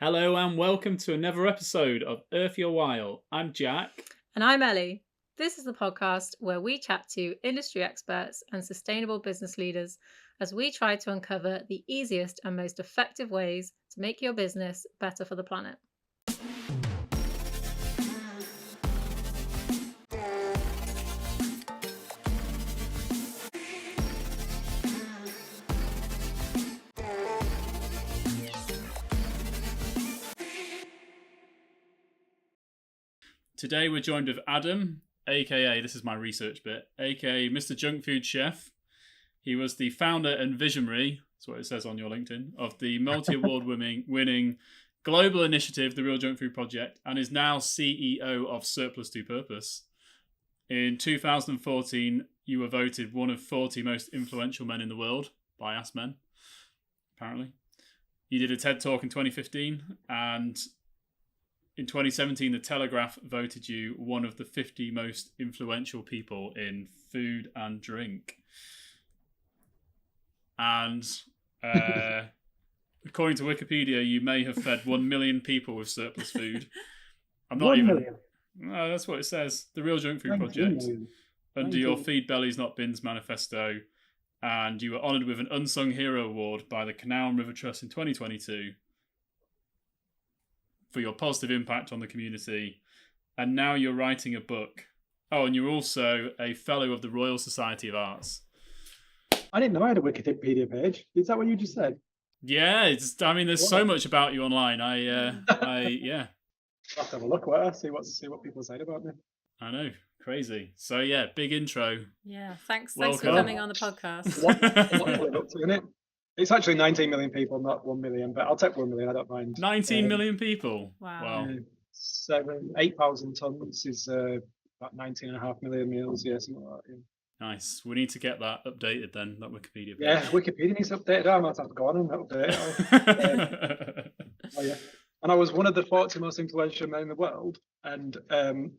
Hello and welcome to another episode of Earth Your While. I'm Jack. And I'm Ellie. This is the podcast where we chat to industry experts and sustainable business leaders as we try to uncover the easiest and most effective ways to make your business better for the planet. Today we're joined with Adam, aka, this is my research bit, aka Mr. Junk Food Chef. He was the founder and visionary, that's what it says on your LinkedIn, of the multi-award winning global initiative, the Real Junk Food Project, and is now CEO of Surplus to Purpose. In 2014, you were voted one of 40 most influential men in the world by Ask Men, apparently. You did a TED Talk in 2015, and in 2017, The Telegraph voted you one of the 50 most influential people in food and drink. And according to Wikipedia, you may have fed 1 million people with surplus food. I'm not 1 even... million? No, that's what it says. The Real Junk Food Project. Under your Feed Bellies Not Bins manifesto. And you were honoured with an Unsung Hero Award by the Canal and River Trust in 2022. For your positive impact on the community. And now you're writing a book. Oh, and you're also a fellow of the Royal Society of Arts. I didn't know I had a Wikipedia page. Is that what you just said? Yeah, there's so much about you online. Yeah. I'll have to have a look at it, see what people say about me. I know, crazy. So yeah, big intro. Yeah, thanks for Welcome. coming on the podcast. What isn't it? It's actually 19 million people, not 1 million, but I'll take 1 million. I don't mind. 19 million people. Wow. 8,000 tons is about 19.5 million meals. Yeah, something like that. Yeah. Nice. We need to get that updated then, that Wikipedia page. Yeah, Wikipedia needs updated. I might have to go on and update it. Oh, yeah. And I was one of the 40 most influential men in the world, and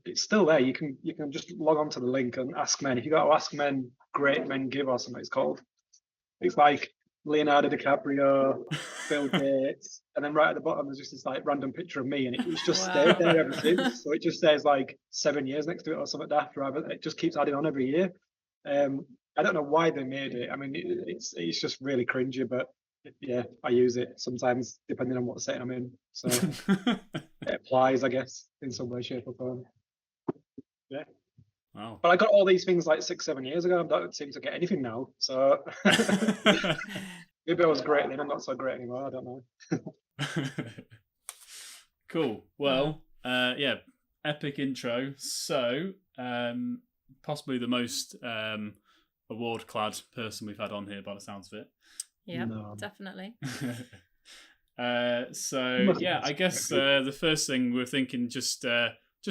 it's still there. You can just log on to the link and Ask Men. If you go to Ask Men, Great Men Give or something it's called. It's like Leonardo DiCaprio, Bill Gates, and then right at the bottom there's just this like random picture of me, and it's just stayed there ever since. So it just says like 7 years next to it or something after. It just keeps adding on every year. I don't know why they made it. I mean, it's just really cringy, but yeah, I use it sometimes depending on what setting I'm in. So it applies, I guess, in some way, shape, or form. Yeah. Wow. But I got all these things like 6-7 years ago. I don't seem to get anything now. So maybe I was great then. I'm not so great anymore. I don't know. Cool. Well, epic intro. So, possibly the most award-clad person we've had on here by the sounds of it. Yeah, definitely. I guess the first thing we're thinking, just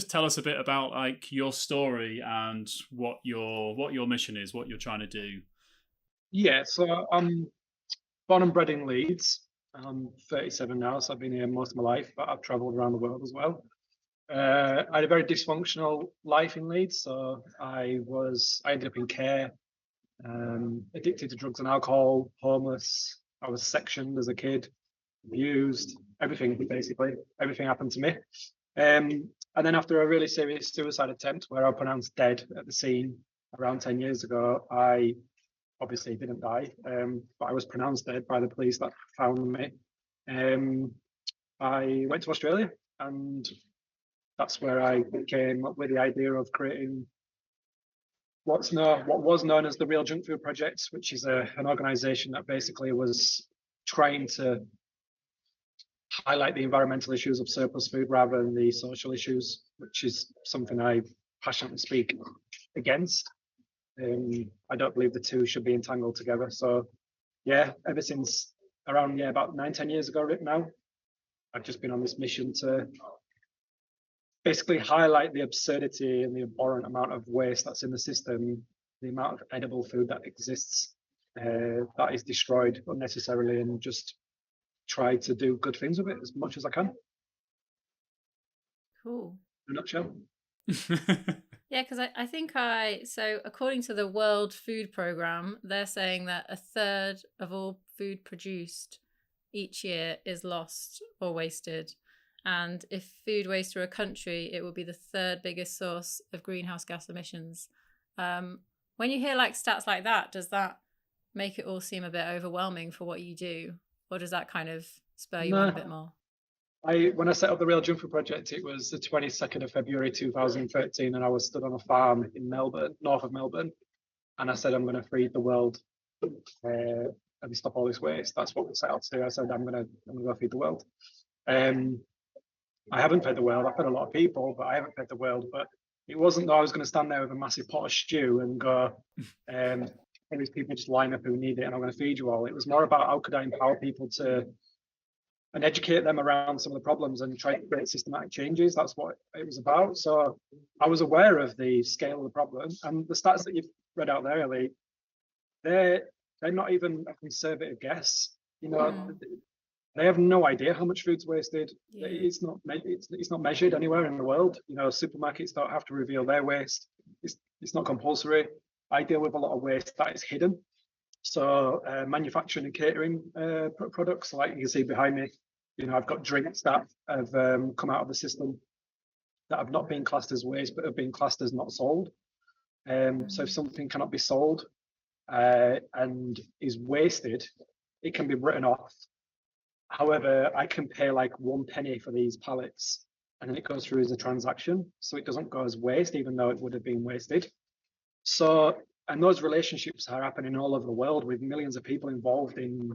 tell us a bit about like your story and what your mission is, what you're trying to do. Yeah, so I'm born and bred in Leeds. I'm 37 now, so I've been here most of my life, but I've travelled around the world as well. I had a very dysfunctional life in Leeds, so I ended up in care, addicted to drugs and alcohol, homeless. I was sectioned as a kid, abused, everything happened to me. And then after a really serious suicide attempt where I was pronounced dead at the scene around 10 years ago, I obviously didn't die, but I was pronounced dead by the police that found me. I went to Australia, and that's where I came up with the idea of creating what was known as the Real Junk Food Project, which is an organisation that basically was trying to highlight the environmental issues of surplus food rather than the social issues, which is something I passionately speak against. I don't believe the two should be entangled together. So yeah, ever since around about 9-10 years ago now, I've just been on this mission to basically highlight the absurdity and the abhorrent amount of waste that's in the system, the amount of edible food that exists that is destroyed unnecessarily, and just try to do good things with it as much as I can. Cool. In a nutshell. Yeah, because I think so according to the World Food Programme, they're saying that a third of all food produced each year is lost or wasted. And if food waste through a country, it would be the third biggest source of greenhouse gas emissions. When you hear like stats like that, does that make it all seem a bit overwhelming for what you do? Or does that kind of spur you on a bit more? When I set up the Real Junk Food Project, it was the 22nd of February 2013, and I was stood on a farm in Melbourne, north of Melbourne, and I said, I'm going to feed the world and stop all this waste. That's what we set out to do. I said, I'm going to go feed the world. I haven't fed the world. I've fed a lot of people, but I haven't fed the world. But it wasn't that I was going to stand there with a massive pot of stew and go, and these people just line up who need it, and I'm going to feed you all. It was more about how could I empower people to and educate them around some of the problems and try to create systematic changes. That's what it was about. So I was aware of the scale of the problem, and the stats that you've read out there, Ellie, they're not even a conservative guess. You know, they have no idea how much food's wasted. Yeah. It's not measured anywhere in the world. You know, supermarkets don't have to reveal their waste. It's not compulsory. I deal with a lot of waste that is hidden. So manufacturing and catering products, like you can see behind me, you know, I've got drinks that have come out of the system that have not been classed as waste, but have been classed as not sold. So if something cannot be sold and is wasted, it can be written off. However, I can pay like 1 penny for these pallets, and then it goes through as a transaction, so it doesn't go as waste, even though it would have been wasted. So, and those relationships are happening all over the world with millions of people involved in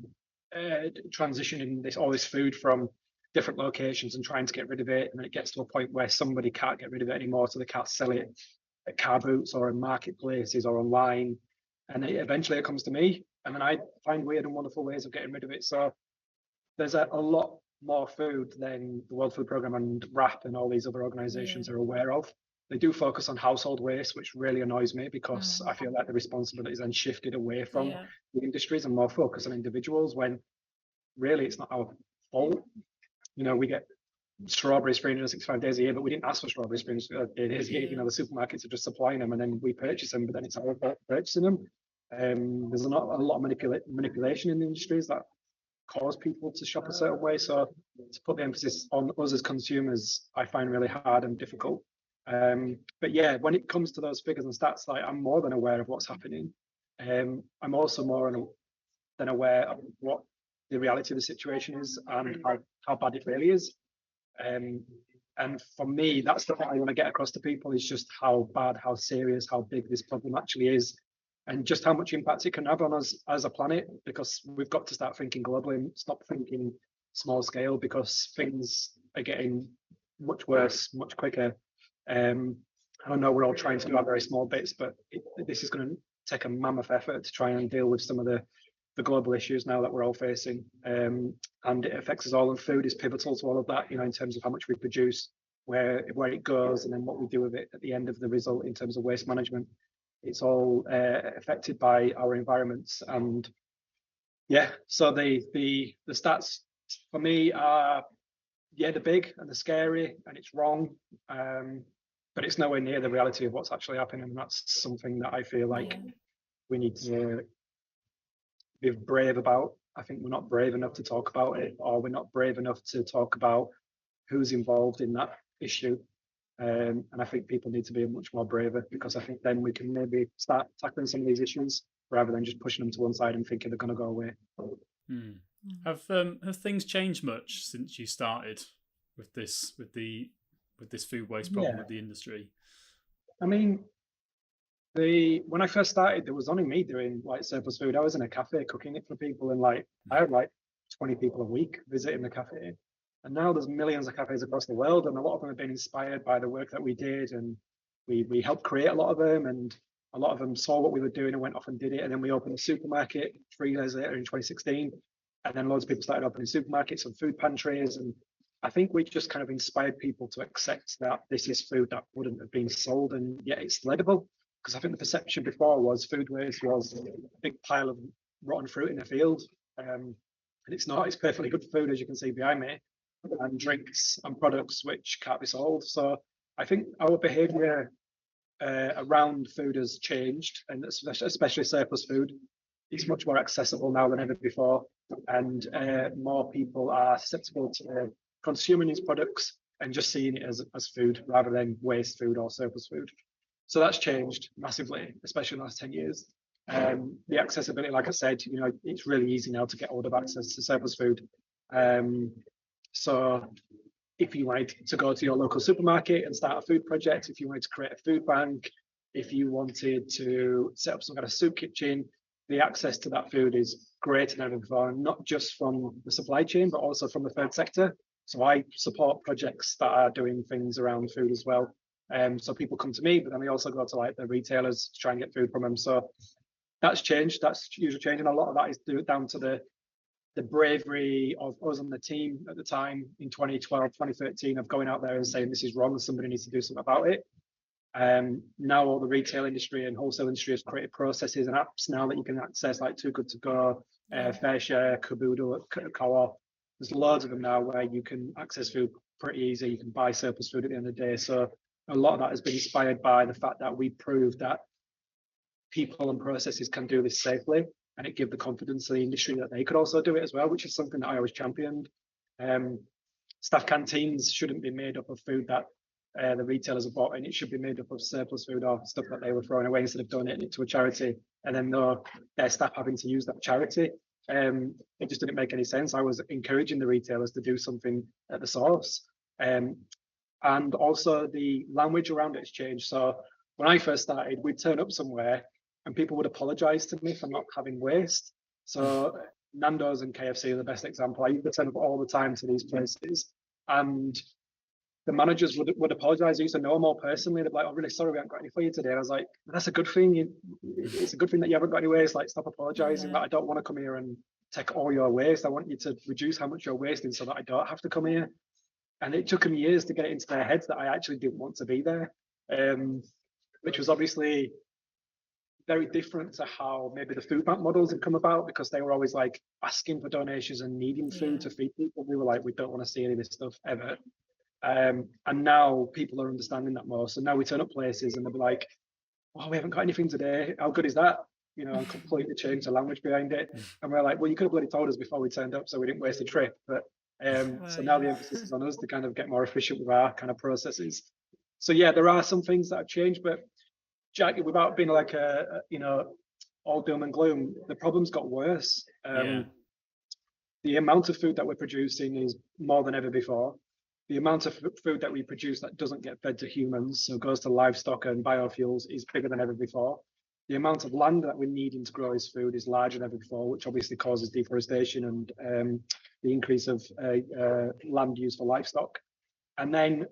transitioning all this food from different locations and trying to get rid of it. And then it gets to a point where somebody can't get rid of it anymore, so they can't sell it at car boots or in marketplaces or online. And eventually it comes to me, and then I find weird and wonderful ways of getting rid of it. So there's a lot more food than the World Food Programme and WRAP and all these other organisations are aware of. They do focus on household waste, which really annoys me, because I feel like the responsibility is then shifted away from the industries and more focused on individuals, when really it's not our fault. You know, we get strawberries 365 days a year, but we didn't ask for strawberries 365 days a year. You know, the supermarkets are just supplying them, and then we purchase them, but then it's our fault purchasing them. There's not a lot of manipulation in the industries that cause people to shop a certain way. So to put the emphasis on us as consumers, I find really hard and difficult. But yeah, when it comes to those figures and stats, like, I'm more than aware of what's happening. I'm also more than aware of what the reality of the situation is and how bad it really is. And for me, that's the thing I want to get across to people, is just how bad, how serious, how big this problem actually is, and just how much impact it can have on us as a planet, because we've got to start thinking globally and stop thinking small scale, because things are getting much worse, much quicker. I know we're all trying to do our very small bits, but this is going to take a mammoth effort to try and deal with some of the global issues now that we're all facing. And it affects us all, and food is pivotal to all of that, you know, in terms of how much we produce, where it goes, and then what we do with it at the end of the result in terms of waste management. It's all affected by our environments. And yeah, so the stats for me are, yeah, they're big and they're scary and it's wrong, but it's nowhere near the reality of what's actually happening. And that's something that I feel like we need to be brave about. I think we're not brave enough to talk about it, or we're not brave enough to talk about who's involved in that issue. And I think people need to be much more braver, because I think then we can maybe start tackling some of these issues rather than just pushing them to one side and thinking they're going to go away. Have things changed much since you started with this food waste problem with the industry? I mean, when I first started, there was only me doing like surplus food. I was in a cafe cooking it for people, and like I had like 20 people a week visiting the cafe. And now there's millions of cafes across the world, and a lot of them have been inspired by the work that we did, and we helped create a lot of them, and a lot of them saw what we were doing and went off and did it. And then we opened a supermarket 3 years later in 2016, and then loads of people started opening supermarkets and food pantries. And I think we just kind of inspired people to accept that this is food that wouldn't have been sold, and yet it's edible. Because I think the perception before was food waste was a big pile of rotten fruit in a field, and it's not. It's perfectly good food, as you can see behind me, and drinks and products which can't be sold. So I think our behaviour around food has changed, and especially surplus food. It's much more accessible now than ever before. and more people are susceptible to consuming these products and just seeing it as food rather than waste food or surplus food. So that's changed massively, especially in the last 10 years. The accessibility, like I said, it's really easy now to get hold of access to surplus food. So if you wanted to go to your local supermarket and start a food project, if you wanted to create a food bank, if you wanted to set up some kind of soup kitchen, the access to that food is greater than ever before, not just from the supply chain, but also from the third sector. So I support projects that are doing things around food as well. So people come to me, but then we also go to like the retailers to try and get food from them. So that's changed. That's usually changing. A lot of that is down to the bravery of us on the team at the time in 2012, 2013 of going out there and saying this is wrong, somebody needs to do something about it. Now all the retail industry and wholesale industry has created processes and apps now that you can access, like Too Good To Go, FairShare, Kaboodle, Co-op. There's loads of them now where you can access food pretty easy. You can buy surplus food at the end of the day. So a lot of that has been inspired by the fact that we proved that people and processes can do this safely, and it gave the confidence to the industry that they could also do it as well, which is something that I always championed. Staff canteens shouldn't be made up of food that the retailers have bought, and it should be made up of surplus food or stuff that they were throwing away instead of donating it to a charity, and then their staff having to use that charity. It just didn't make any sense. I was encouraging the retailers to do something at the source. And also the language around it has changed. So when I first started, we'd turn up somewhere and people would apologize to me for not having waste. So Nando's and KFC are the best example. I used to turn up all the time to these places, and the managers would apologize. I used to know them all personally. They'd be like, "Oh, really sorry, we haven't got any for you today." And I was like, "That's a good thing. It's a good thing that you haven't got any waste. Like, stop apologizing. Like, I don't want to come here and take all your waste. I want you to reduce how much you're wasting so that I don't have to come here." And it took them years to get it into their heads that I actually didn't want to be there, which was obviously very different to how maybe the food bank models had come about, because they were always like asking for donations and needing food to feed people. We were like, we don't want to see any of this stuff ever. And now people are understanding that more. So now we turn up places and they'll be like, "Oh, we haven't got anything today. How good is that?" And completely change the language behind it. And we're like, "Well, you could have bloody told us before we turned up so we didn't waste the trip." But so now the emphasis is on us to kind of get more efficient with our kind of processes. So yeah, there are some things that have changed, but Jack, without being like all doom and gloom, the problem's got worse. The amount of food that we're producing is more than ever before. The amount of food that we produce that doesn't get fed to humans, so goes to livestock and biofuels, is bigger than ever before. The amount of land that we're needing to grow this food is larger than ever before, which obviously causes deforestation and the increase of land use for livestock. And then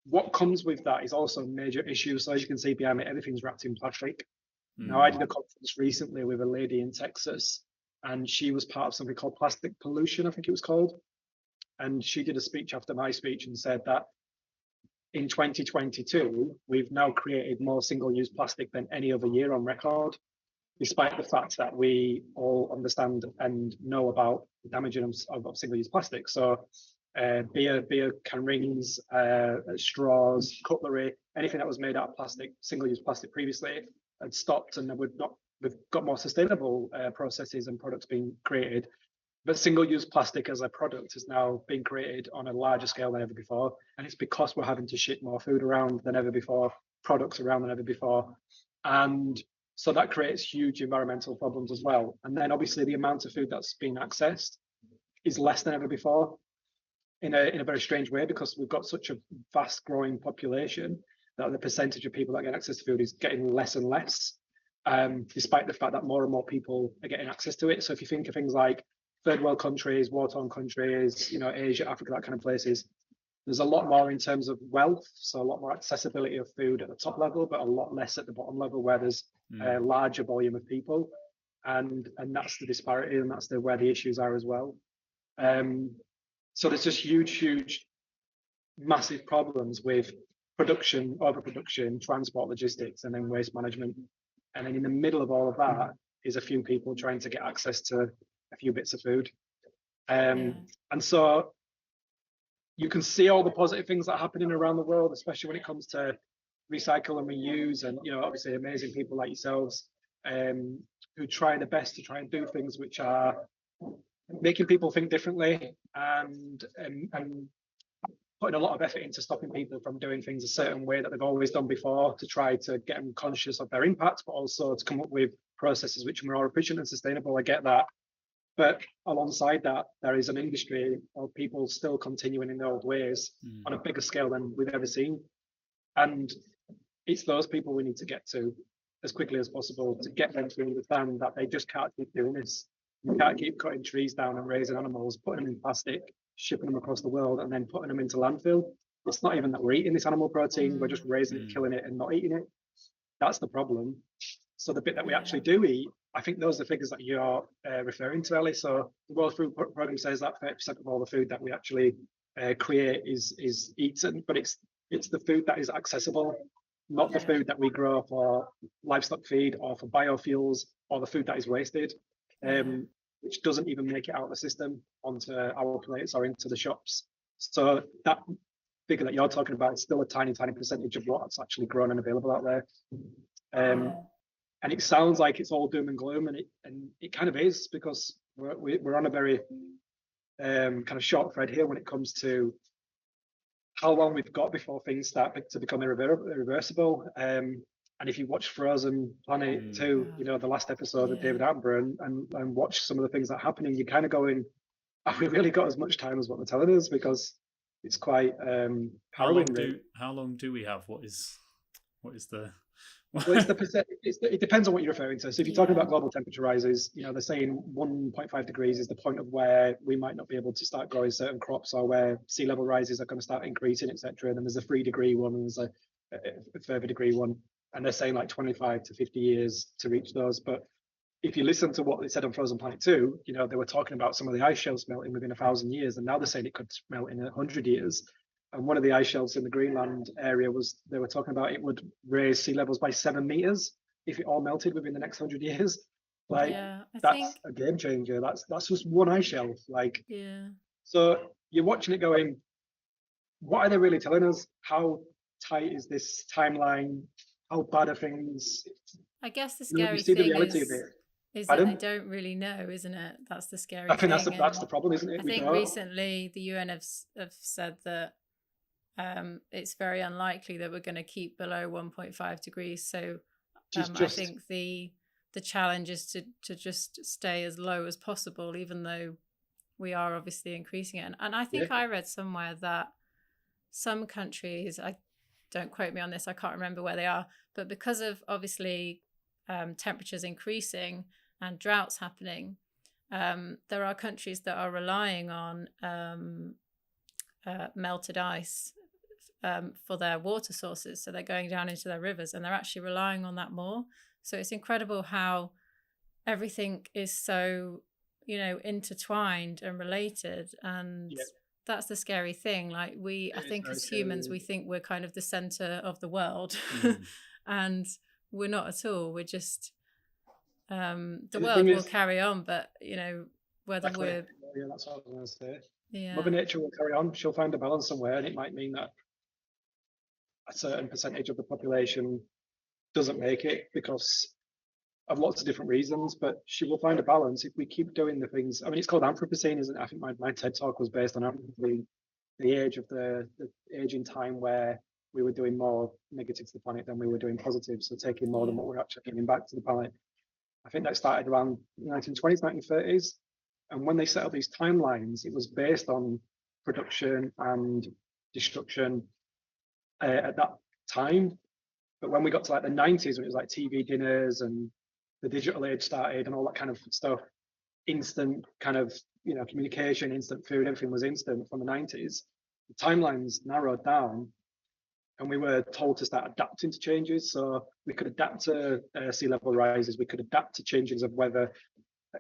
what comes with that is also a major issue. So as you can see behind me, everything's wrapped in plastic. Now, I did a conference recently with a lady in Texas, and she was part of something called plastic pollution, I think it was called. And she did a speech after my speech and said that in 2022, we've now created more single-use plastic than any other year on record, despite the fact that we all understand and know about the damaging of single-use plastic. So beer can rings, straws, cutlery, anything that was made out of plastic, single-use plastic previously, had stopped, and we've got more sustainable processes and products being created. But single-use plastic as a product is now being created on a larger scale than ever before. And it's because we're having to ship more food around than ever before, products around than ever before. And so that creates huge environmental problems as well. And then obviously the amount of food that's being accessed is less than ever before in a very strange way, because we've got such a fast growing population that the percentage of people that get access to food is getting less and less, despite the fact that more and more people are getting access to it. So if you think of things like third world countries, war-torn countries, Asia, Africa, that kind of places, there's a lot more in terms of wealth, so a lot more accessibility of food at the top level, but a lot less at the bottom level where there's a larger volume of people, and that's the disparity, and that's where the issues are as well. So there's just huge, massive problems with production, overproduction, transport, logistics, and then waste management. And then in the middle of all of that is a few people trying to get access to a few bits of food. And so you can see all the positive things that are happening around the world, especially when it comes to recycle and reuse, and obviously amazing people like yourselves who try their best to try and do things which are making people think differently, and putting a lot of effort into stopping people from doing things a certain way that they've always done before, to try to get them conscious of their impact, but also to come up with processes which are more efficient and sustainable. I get that. But alongside that, there is an industry of people still continuing in the old ways on a bigger scale than we've ever seen. And it's those people we need to get to as quickly as possible, to get them to understand that they just can't keep doing this. You can't keep cutting trees down and raising animals, putting them in plastic, shipping them across the world, and then putting them into landfill. It's not even that we're eating this animal protein, we're just raising it, killing it, and not eating it. That's the problem. So the bit that we actually do eat, I think those are the figures that you're referring to, Ellie. So the World Food Programme says that 30% of all the food that we actually create is eaten, but it's the food that is accessible, not the food that we grow for livestock feed or for biofuels, or the food that is wasted, which doesn't even make it out of the system onto our plates or into the shops. So that figure that you're talking about is still a tiny percentage of what's actually grown and available out there. And it sounds like it's all doom and gloom, and it kind of is, because we're on a very kind of short thread here when it comes to how long we've got before things start to become irreversible. And if you watch Frozen Planet 2, you know, the last episode of David Attenborough, and watch some of the things that are happening, you're kind of going, have we really got as much time as what they're telling us? Because it's quite harrowing. How long do we have? What is the well, it's the percent. It depends on what you're referring to. So if you're talking about global temperature rises, you know, they're saying 1.5 degrees is the point of where we might not be able to start growing certain crops, or where sea level rises are going to start increasing, etc. And then there's a 3-degree one, and there's a further degree one, and they're saying like 25 to 50 years to reach those. But if you listen to what they said on Frozen Planet 2, you know, they were talking about some of the ice shelves melting within 1,000 years, and now they're saying it could melt in 100 years. And one of the ice shelves in the Greenland area they were talking about it would raise sea levels by 7 meters if it all melted within the next 100 years. Like, that's a game changer. That's just one ice shelf. Like, so you're watching it going, what are they really telling us? How tight is this timeline? How bad are things? I guess the scary thing the reality of it. Is that they don't really know, isn't it? That's the scary thing. I think that's the problem, isn't it? I think recently the UN have said that it's very unlikely that we're going to keep below 1.5 degrees. So I think the challenge is to just stay as low as possible, even though we are obviously increasing it. And I think I read somewhere that some countries, don't quote me on this, I can't remember where they are, but because of obviously temperatures increasing and droughts happening, there are countries that are relying on melted ice for their water sources. So they're going down into their rivers, and they're actually relying on that more. So it's incredible how everything is so, you know, intertwined and related. And that's the scary thing. Like I think as humans, we think we're kind of the center of the world, and we're not at all. We're just, the world will carry on, but, you know, whether we're... Yeah, that's what I was going to say. Yeah. Mother Nature will carry on. She'll find a balance somewhere, and it might mean that a certain percentage of the population doesn't make it because of lots of different reasons, but she will find a balance if we keep doing the things. I mean, it's called Anthropocene, isn't it? I think my TED talk was based on the age of the age in time where we were doing more negative to the planet than we were doing positive, so taking more than what we're actually giving back to the planet. I think that started around the 1920s, 1930s. And when they set up these timelines, it was based on production and destruction at that time. But when we got to like the 90s, when it was like TV dinners and the digital age started and all that kind of stuff, instant kind of, you know, communication, instant food, everything was instant from the 90s. The timelines narrowed down, and we were told to start adapting to changes. So we could adapt to sea level rises, we could adapt to changes of weather,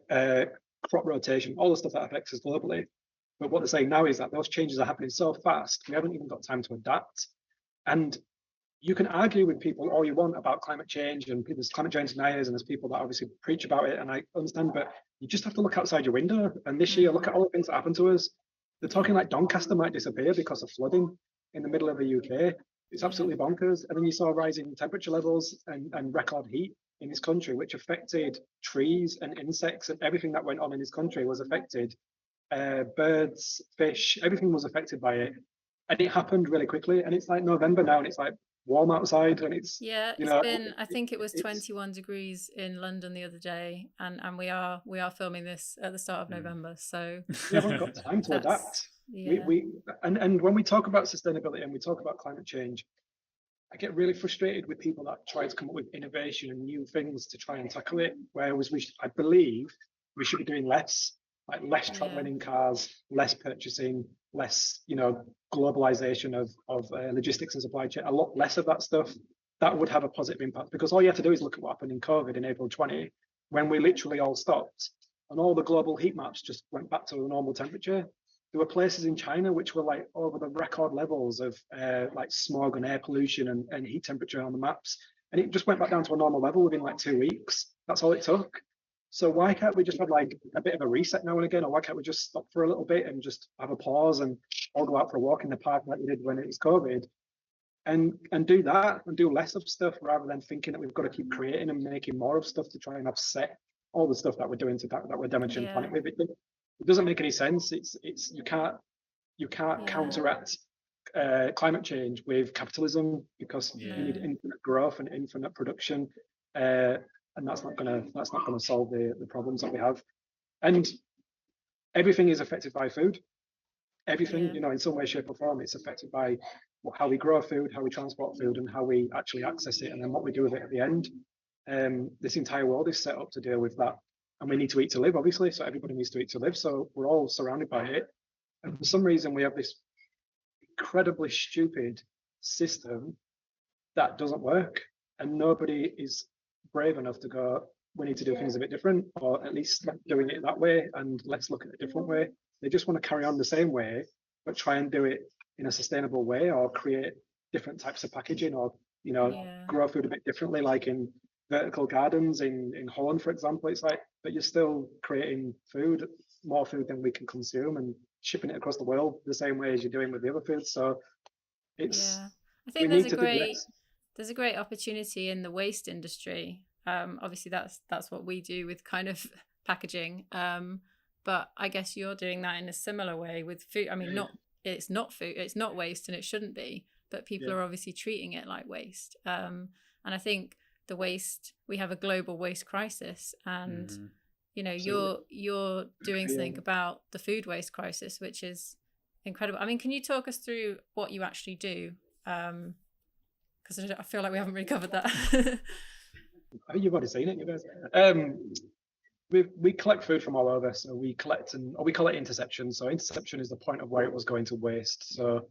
crop rotation, all the stuff that affects us globally. But what they're saying now is that those changes are happening so fast, we haven't even got time to adapt. And you can argue with people all you want about climate change, and there's climate change deniers, and there's people that obviously preach about it, and I understand, but you just have to look outside your window. And this year, look at all the things that happened to us. They're talking like Doncaster might disappear because of flooding in the middle of the UK. It's absolutely bonkers. And then you saw rising temperature levels and record heat. in this country, which affected trees and insects, and everything that went on in this country was affected. Birds, fish, everything was affected by it. And it happened really quickly. And it's like November now, and it's like warm outside, and it's, Yeah, you it's know, been, I think it was it's 21 degrees in London the other day, and we are filming this at the start of November, so we haven't got time to that's adapt. yeah. And when we talk about sustainability and we talk about climate change, I get really frustrated with people that try to come up with innovation and new things to try and tackle it. Whereas I believe we should be doing less, like less traveling in cars, less purchasing, less, globalization of logistics and supply chain, a lot less of that stuff. That would have a positive impact, because all you have to do is look at what happened in COVID in April 20, when we literally all stopped and all the global heat maps just went back to the normal temperature. There were places in China which were like over the record levels of like smog and air pollution and heat temperature on the maps. And it just went back down to a normal level within like 2 weeks. That's all it took. So why can't we just have like a bit of a reset now and again? Or why can't we just stop for a little bit and just have a pause and all go out for a walk in the park like we did when it was COVID? And do that and do less of stuff, rather than thinking that we've got to keep creating and making more of stuff to try and offset all the stuff that we're doing that we're damaging the planet with. It doesn't make any sense. It's you can't counteract climate change with capitalism, because you need infinite growth and infinite production, and that's not gonna solve the problems that we have. And everything is affected by food. Everything, in some way, shape, or form, it's affected by how we grow food, how we transport food, and how we actually access it, and then what we do with it at the end. This entire world is set up to deal with that. And we need to eat to live, obviously, so everybody needs to eat to live. So we're all surrounded by it. And for some reason, we have this incredibly stupid system that doesn't work. And nobody is brave enough to go, we need to do things a bit different, or at least stop doing it that way, and let's look at a different way. They just want to carry on the same way, but try and do it in a sustainable way, or create different types of packaging, or, grow food a bit differently, like in vertical gardens in Holland, for example. It's like, but you're still creating more food than we can consume, and shipping it across the world the same way as you're doing with the other foods. So it's, I think there's a great opportunity in the waste industry. Obviously that's what we do with kind of packaging. But I guess you're doing that in a similar way with food. I mean, it's not food, it's not waste, and it shouldn't be, but people are obviously treating it like waste. And I think we have a global waste crisis, and you're doing something about the food waste crisis, which is incredible. I mean, can you talk us through what you actually do? Because I feel like we haven't really covered that. I think you've already seen it, you guys. We collect food from all over, so we call it interception. So interception is the point of where it was going to waste. So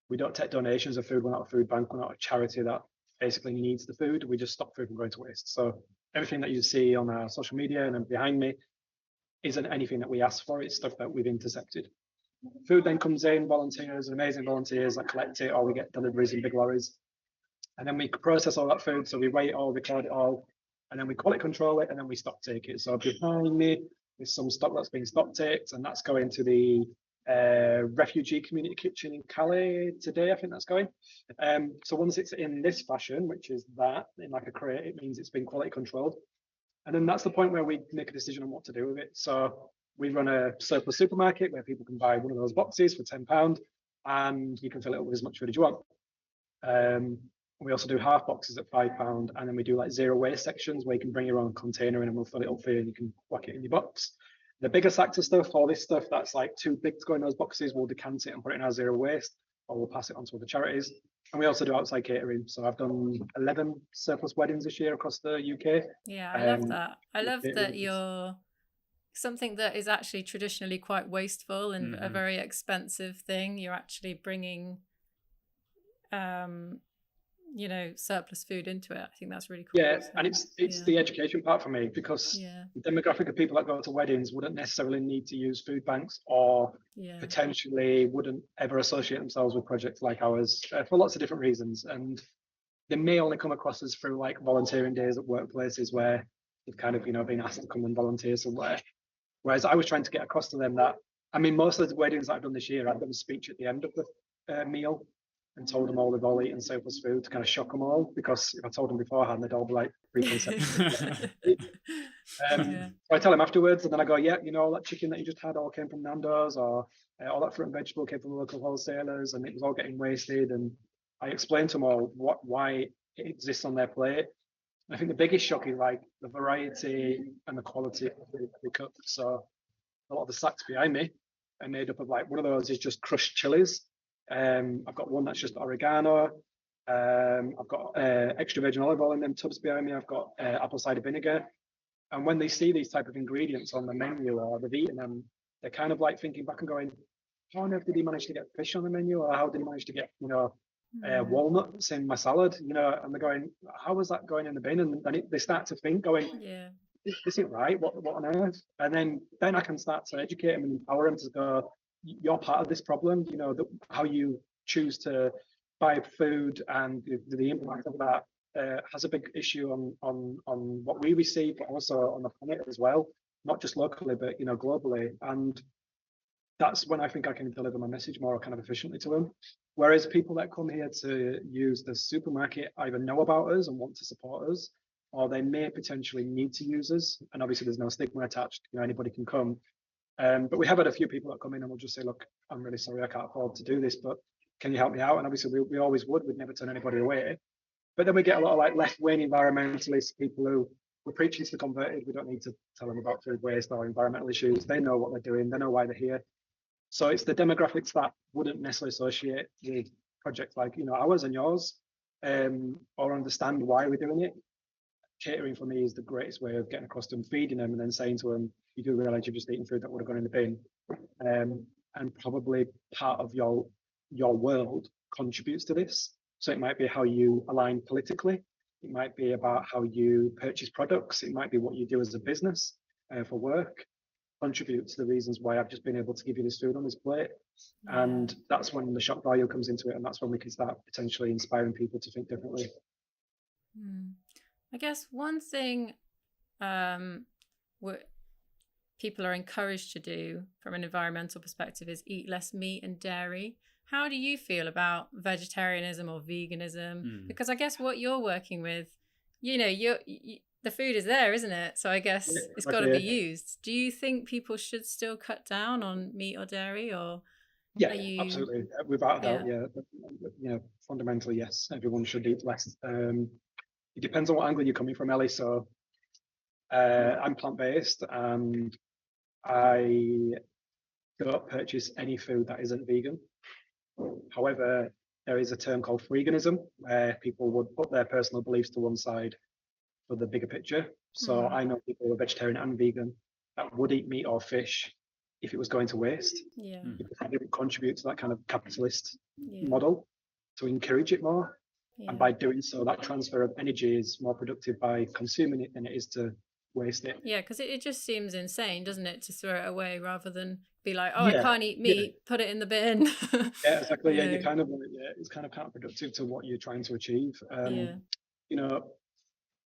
we don't take donations of food. We're not a food bank. We're not a charity that basically needs the food. We just stop food from going to waste. So everything that you see on our social media and behind me isn't anything that we ask for. It's stuff that we've intercepted. Food then comes in, volunteers, amazing volunteers that collect it, or we get deliveries in big lorries. And then we process all that food. So we weigh it all, record it all, and then we quality control it, and then we stock take it. So behind me is some stock that's being stock taked, and that's going to the refugee community kitchen in Calais today. I think that's going. So once it's in this fashion, which is that, in like a crate, it means it's been quality controlled. And then that's the point where we make a decision on what to do with it. So we run a surplus supermarket where people can buy one of those boxes for £10, and you can fill it up with as much food as you want. We also do half boxes at £5, and then we do like zero waste sections where you can bring your own container in and we'll fill it up for you, and you can whack it in your box. The bigger sacks of stuff, all this stuff that's like too big to go in those boxes, we'll decant it and put it in our zero waste, or we'll pass it on to other charities. And we also do outside catering. So I've done 11 surplus weddings this year across the UK. Yeah, I love that. I love that you're something that is actually traditionally quite wasteful and a very expensive thing. You're actually bringing surplus food into it. I think that's really cool. Yeah, so, and it's the education part for me, because the demographic of people that go to weddings wouldn't necessarily need to use food banks, or potentially wouldn't ever associate themselves with projects like ours for lots of different reasons. And they may only come across us through like volunteering days at workplaces where they've kind of been asked to come and volunteer somewhere. Whereas I was trying to get across to them that, I mean, most of the weddings that I've done this year, I've done a speech at the end of the meal. and told them all they've all eaten surplus food to kind of shock them all, because if I told them beforehand, they'd all be like preconceptions. Yeah. So I tell them afterwards, and then I go, yeah, all that chicken that you just had all came from Nando's, or all that fruit and vegetable came from the local wholesalers, and it was all getting wasted. And I explain to them all why it exists on their plate. I think the biggest shock is like the variety and the quality of the food that they cook. So a lot of the sacks behind me are made up of, like, one of those is just crushed chilies. I've got one that's just oregano. I've got extra virgin olive oil in them tubs behind me. I've got apple cider vinegar. And when they see these type of ingredients on the menu, or they've eaten them, they're kind of like thinking back and going, how on earth did he manage to get fish on the menu? Or how did he manage to get, walnuts in my salad? And they're going, how was that going in the bin? And then they start to think, going, Yeah. this isn't right. What on earth? And then I can start to educate them and empower them to go, you're part of this problem. How you choose to buy food and the impact of that has a big issue on what we receive, but also on the planet as well, not just locally, but globally. And that's when I think I can deliver my message more kind of efficiently to them. Whereas people that come here to use the supermarket either know about us and want to support us, or they may potentially need to use us. And obviously there's no stigma attached, anybody can come. But we have had a few people that come in and will just say, look, I'm really sorry, I can't afford to do this, but can you help me out? And obviously we always would, we'd never turn anybody away. But then we get a lot of like left-wing environmentalists, people who we're preaching to the converted. We don't need to tell them about food waste or environmental issues. They know what they're doing, they know why they're here. So it's the demographics that wouldn't necessarily associate with projects like ours and yours, or understand why we're doing it. Catering for me is the greatest way of getting across to them, feeding them, and then saying to them, you do realize you're just eating food that would have gone in the bin. And probably part of your world contributes to this. So it might be how you align politically. It might be about how you purchase products. It might be what you do as a business for work. Contribute to the reasons why I've just been able to give you this food on this plate. Yeah. And that's when the shock value comes into it, and that's when we can start potentially inspiring people to think differently. I guess one thing what people are encouraged to do from an environmental perspective is eat less meat and dairy. How do you feel about vegetarianism or veganism? Because I guess what you're working with, the food is there, isn't it? So I guess it's got to be used. Do you think people should still cut down on meat or dairy, or absolutely, without a doubt, fundamentally yes, everyone should eat less. It depends on what angle you're coming from, Ellie. So I'm plant-based, and I don't purchase any food that isn't vegan. However, there is a term called freeganism, where people would put their personal beliefs to one side for the bigger picture. So I know people who are vegetarian and vegan that would eat meat or fish if it was going to waste. Because they didn't contribute to that kind of capitalist model to encourage it more. And by doing so, that transfer of energy is more productive by consuming it than it is to waste it. Yeah, because it just seems insane, doesn't it, to throw it away rather than be like, I can't eat meat, put it in the bin. Yeah, exactly. You kind of, it's kind of counterproductive to what you're trying to achieve.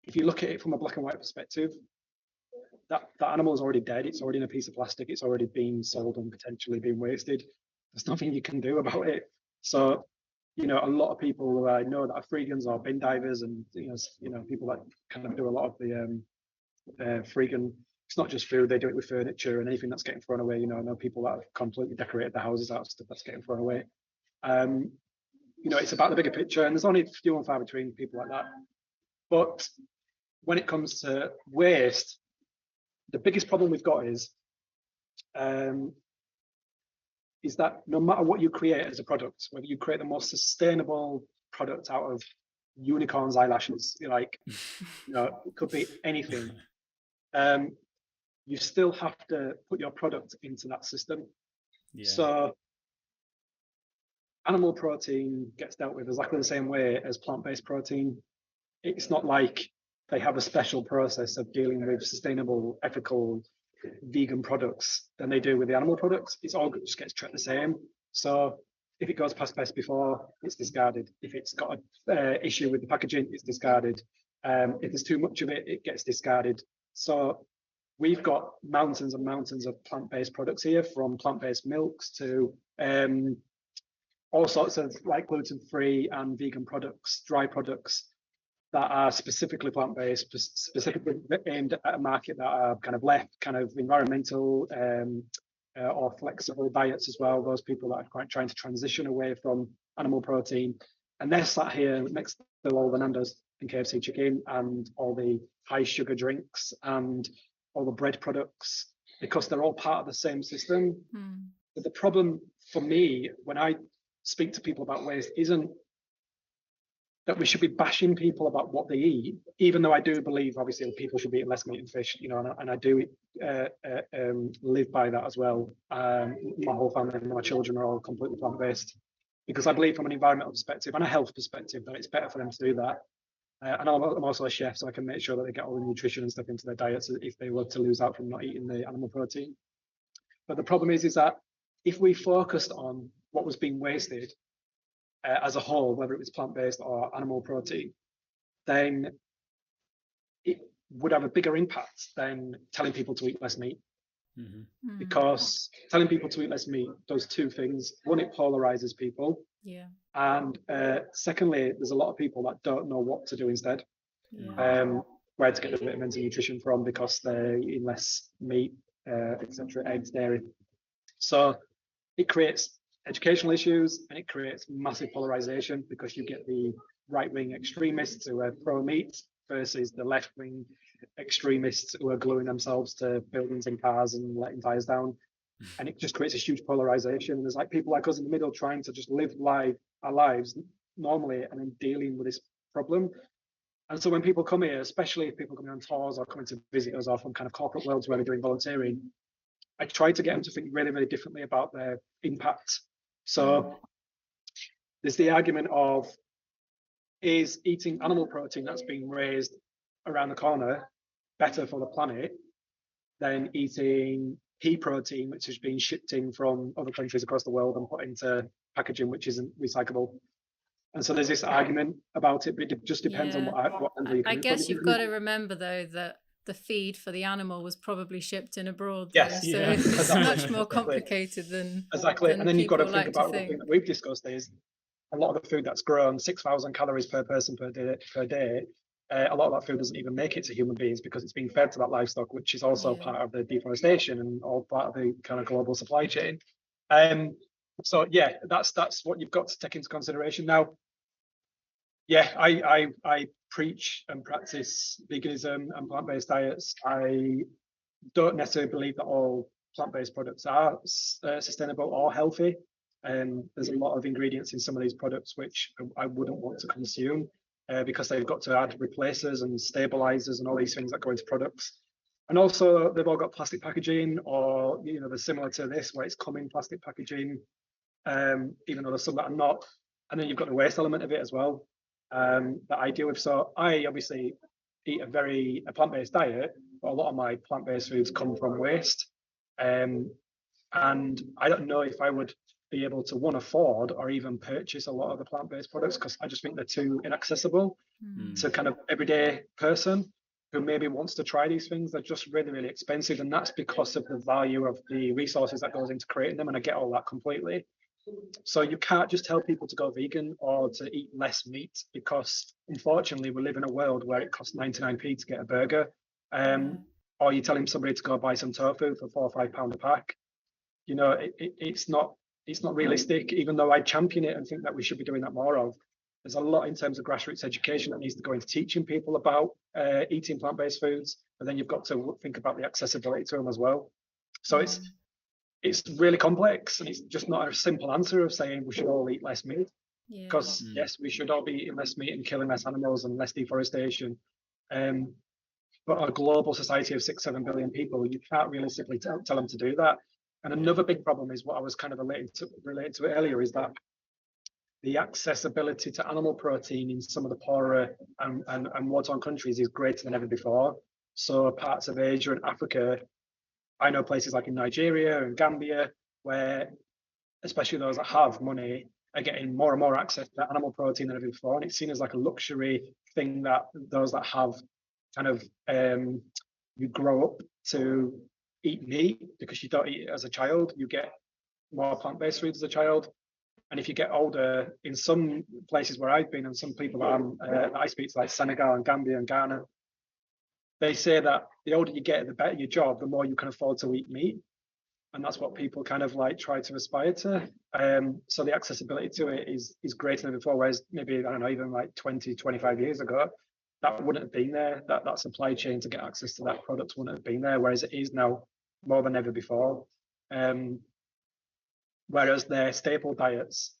If you look at it from a black and white perspective, that animal is already dead. It's already in a piece of plastic. It's already been sold and potentially being wasted. There's nothing you can do about it. So, a lot of people I know that are freegans or bin divers, and people that kind of do a lot of the freegan. It's not just food; they do it with furniture and anything that's getting thrown away. I know people that have completely decorated their houses out of stuff that's getting thrown away. It's about the bigger picture, and there's only few and far between people like that. But when it comes to waste, the biggest problem we've got is that no matter what you create as a product, whether you create the most sustainable product out of unicorns' eyelashes, it could be anything. You still have to put your product into that system. So animal protein gets dealt with exactly the same way as plant-based protein. It's not like they have a special process of dealing with sustainable, ethical, vegan products than they do with the animal products. It's all just gets treated the same. So if it goes past best before, it's discarded. If it's got an issue with the packaging, it's discarded. If there's too much of it, it gets discarded. So we've got mountains and mountains of plant-based products here, from plant-based milks to all sorts of like gluten-free and vegan products, dry products that are specifically plant-based, specifically aimed at a market that are kind of left, kind of environmental or flexible diets as well. Those people that are quite trying to transition away from animal protein. And they're sat here next to all the Nando's and KFC chicken and all the high sugar drinks and all the bread products, because they're all part of the same system. But the problem for me when I speak to people about waste isn't that we should be bashing people about what they eat, even though I do believe obviously people should be eating less meat and fish, you know, and I do live by that as well. My whole family and my children are all completely plant-based, because I believe from an environmental perspective and a health perspective that it's better for them to do that. And I'm also a chef, so I can make sure that they get all the nutrition and stuff into their diets if they were to lose out from not eating the animal protein. But the problem is that if we focused on what was being wasted as a whole, whether it was plant-based or animal protein, then it would have a bigger impact than telling people to eat less meat. Because telling people to eat less meat does two things. One, it polarizes people. And secondly, there's a lot of people that don't know what to do instead. Where to get the vitamins and nutrition from, because they're eating less meat, etc., eggs, dairy. So it creates educational issues and it creates massive polarization, because you get the right-wing extremists who are pro-meat versus the left-wing extremists who are gluing themselves to buildings and cars and letting tires down. And it just creates a huge polarization. There's like people like us in the middle trying to just live our lives normally and then dealing with this problem. And so when people come here, especially if people coming on tours or coming to visit us or from kind of corporate worlds where we're doing volunteering, I try to get them to think really, really differently about their impact. So there's the argument of, is eating animal protein that's being raised around the corner better for the planet than eating pea protein, which is being shipped in from other countries across the world and put into packaging which isn't recyclable? And so there's this argument about it, but it just depends on what I guess you've got to remember though that the feed for the animal was probably shipped in abroad. Yes, so it's much more complicated than and then you've got to think about the thing that we've discussed is a lot of the food that's grown, 6,000 calories per person per day. A lot of that food doesn't even make it to human beings because it's being fed to that livestock, which is also part of the deforestation and all part of the kind of global supply chain. So yeah, that's what you've got to take into consideration. Now, yeah, I preach and practice veganism and plant-based diets. I don't necessarily believe that all plant-based products are sustainable or healthy. There's a lot of ingredients in some of these products which I wouldn't want to consume because they've got to add replacers and stabilizers and all these things that go into products. And also they've all got plastic packaging, or you know, they're similar to this where it's come in plastic packaging, even though there's some that are not. And then you've got the waste element of it as well that I deal with. So I obviously eat a plant-based diet, but a lot of my plant-based foods come from waste. And I don't know if I would be able to afford or even purchase a lot of the plant-based products, because I just think they're too inaccessible to kind of everyday person who maybe wants to try these things. They're just really, really expensive, and that's because of the value of the resources that goes into creating them, and I get all that completely. So you can't just tell people to go vegan or to eat less meat, because unfortunately we live in a world where it costs 99p to get a burger, or you're telling somebody to go buy some tofu for £4 or £5 a pack. You know, it's not realistic, even though I champion it and think that we should be doing that more of. There's a lot in terms of grassroots education that needs to go into teaching people about eating plant-based foods, but then you've got to think about the accessibility to them as well. So it's really complex, and it's just not a simple answer of saying we should all eat less meat. Because yes, we should all be eating less meat and killing less animals and less deforestation. But a global society of 6-7 billion people, you can't realistically tell them to do that. And another big problem is what I was kind of related to it earlier, is that the accessibility to animal protein in some of the poorer and war-torn countries is greater than ever before. So parts of Asia and Africa, I know places like in Nigeria and Gambia, where especially those that have money are getting more and more access to animal protein than ever before. And it's seen as like a luxury thing that those that have kind of, you grow up to eat meat because you don't eat it as a child. You get more plant-based foods as a child. And if you get older, in some places where I've been, and some people that I speak to, like Senegal and Gambia and Ghana, they say that the older you get, the better your job, the more you can afford to eat meat. And that's what people kind of like try to aspire to. So the accessibility to it is greater than before, whereas maybe, I don't know, even like 20, 25 years ago, that wouldn't have been there. That supply chain to get access to that product wouldn't have been there, whereas it is now more than ever before. Whereas their staple diets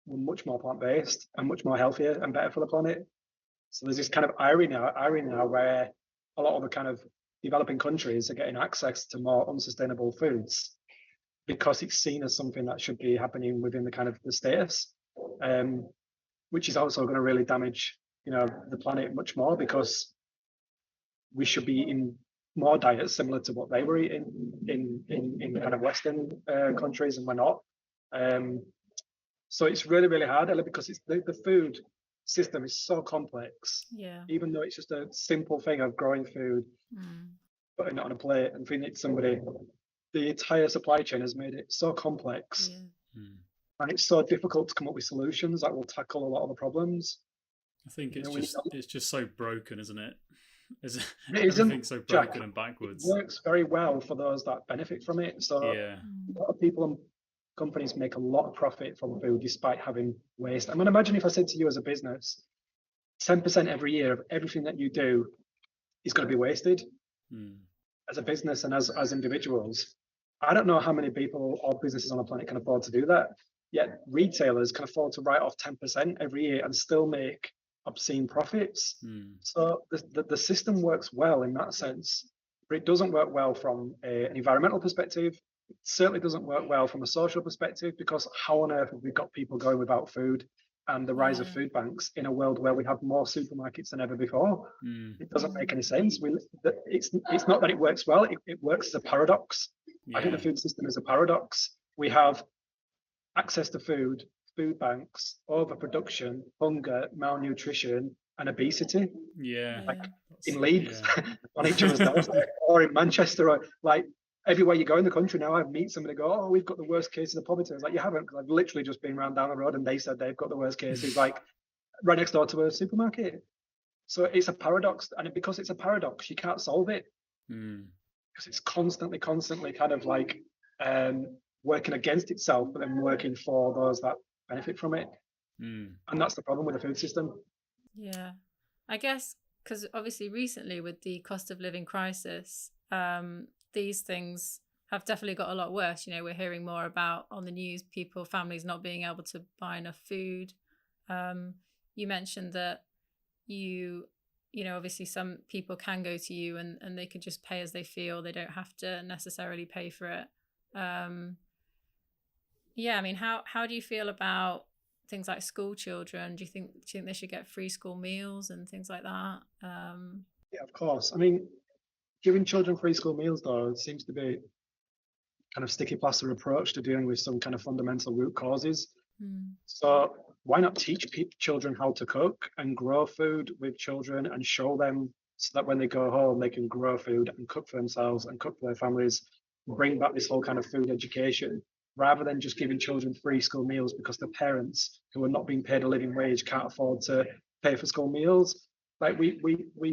were much more plant-based and much more healthier and better for the planet. So there's this kind of irony now where a lot of the kind of developing countries are getting access to more unsustainable foods because it's seen as something that should be happening within the kind of the status, which is also going to really damage, the planet much more, because we should be eating more diets similar to what they were eating in kind of Western countries, and we're not. So it's really, really hard, Ella, because it's the food system is so complex. Yeah. Even though it's just a simple thing of growing food, putting it on a plate and feeding it to somebody, the entire supply chain has made it so complex. Yeah. And it's so difficult to come up with solutions that will tackle a lot of the problems. I think it's just so broken, isn't it? Everything's so broken and backwards. It works very well for those that benefit from it. So yeah. A lot of people and companies make a lot of profit from food despite having waste. I mean, imagine if I said to you as a business, 10% every year of everything that you do is going to be wasted. As a business and as individuals. I don't know how many people or businesses on the planet can afford to do that. Yet retailers can afford to write off 10% every year and still make obscene profits. So the system works well in that sense, but it doesn't work well from an environmental perspective. It certainly doesn't work well from a social perspective, because how on earth have we got people going without food, and the rise of food banks in a world where we have more supermarkets than ever before? It doesn't make any sense. It's not that it works well, it works as a paradox. I think the food system is a paradox. We have access to food banks, overproduction, hunger, malnutrition, and obesity. Like in Leeds, on each other's doorstep, or in Manchester, or like everywhere you go in the country now, I meet somebody go, "Oh, we've got the worst cases of poverty." It's like, you haven't, because I've literally just been around down the road and they said they've got the worst cases, like right next door to a supermarket. So it's a paradox, and because it's a paradox, you can't solve it, because it's constantly kind of like working against itself, but then working for those that benefit from it. And that's the problem with the food system. Yeah, I guess because obviously recently with the cost of living crisis, these things have definitely got a lot worse. We're hearing more about on the news, families not being able to buy enough food. You mentioned that obviously some people can go to you and they can just pay as they feel. They don't have to necessarily pay for it. I mean, how do you feel about things like school children? Do you think they should get free school meals and things like that? Yeah, of course. I mean, giving children free school meals, though, seems to be kind of sticky plaster approach to dealing with some kind of fundamental root causes. So why not teach children how to cook and grow food with children, and show them, so that when they go home they can grow food and cook for themselves and cook for their families, bring back this whole kind of food education, rather than just giving children free school meals because the parents who are not being paid a living wage can't afford to pay for school meals. Like we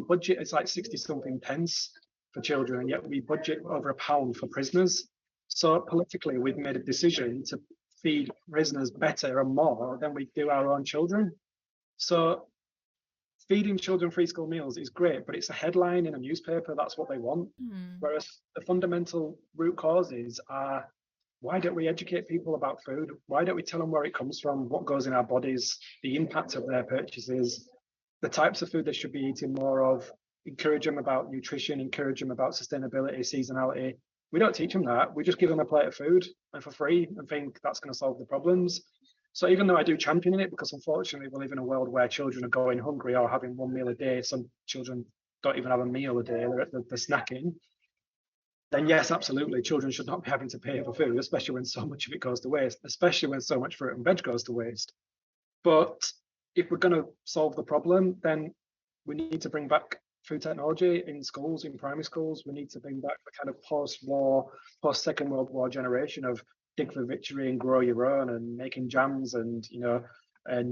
budget, it's like 60 something pence for children, and yet we budget over £1 for prisoners. So politically, we've made a decision to feed prisoners better and more than we do our own children. So feeding children free school meals is great, but it's a headline in a newspaper. That's what they want. Whereas the fundamental root causes are, why don't we educate people about food? Why don't we tell them where it comes from, what goes in our bodies, the impact of their purchases, the types of food they should be eating more of, encourage them about nutrition, encourage them about sustainability, seasonality. We don't teach them that. We just give them a plate of food and for free and think that's going to solve the problems. So even though I do champion it, because unfortunately we live in a world where children are going hungry or having one meal a day, some children don't even have a meal a day, they're snacking, then yes, absolutely, children should not be having to pay for food, especially when so much of it goes to waste, especially when so much fruit and veg goes to waste. But if we're going to solve the problem, then we need to bring back food technology in schools, in primary schools. We need to bring back the kind of post-war, post-Second World War generation of dig for victory and grow your own and making jams and,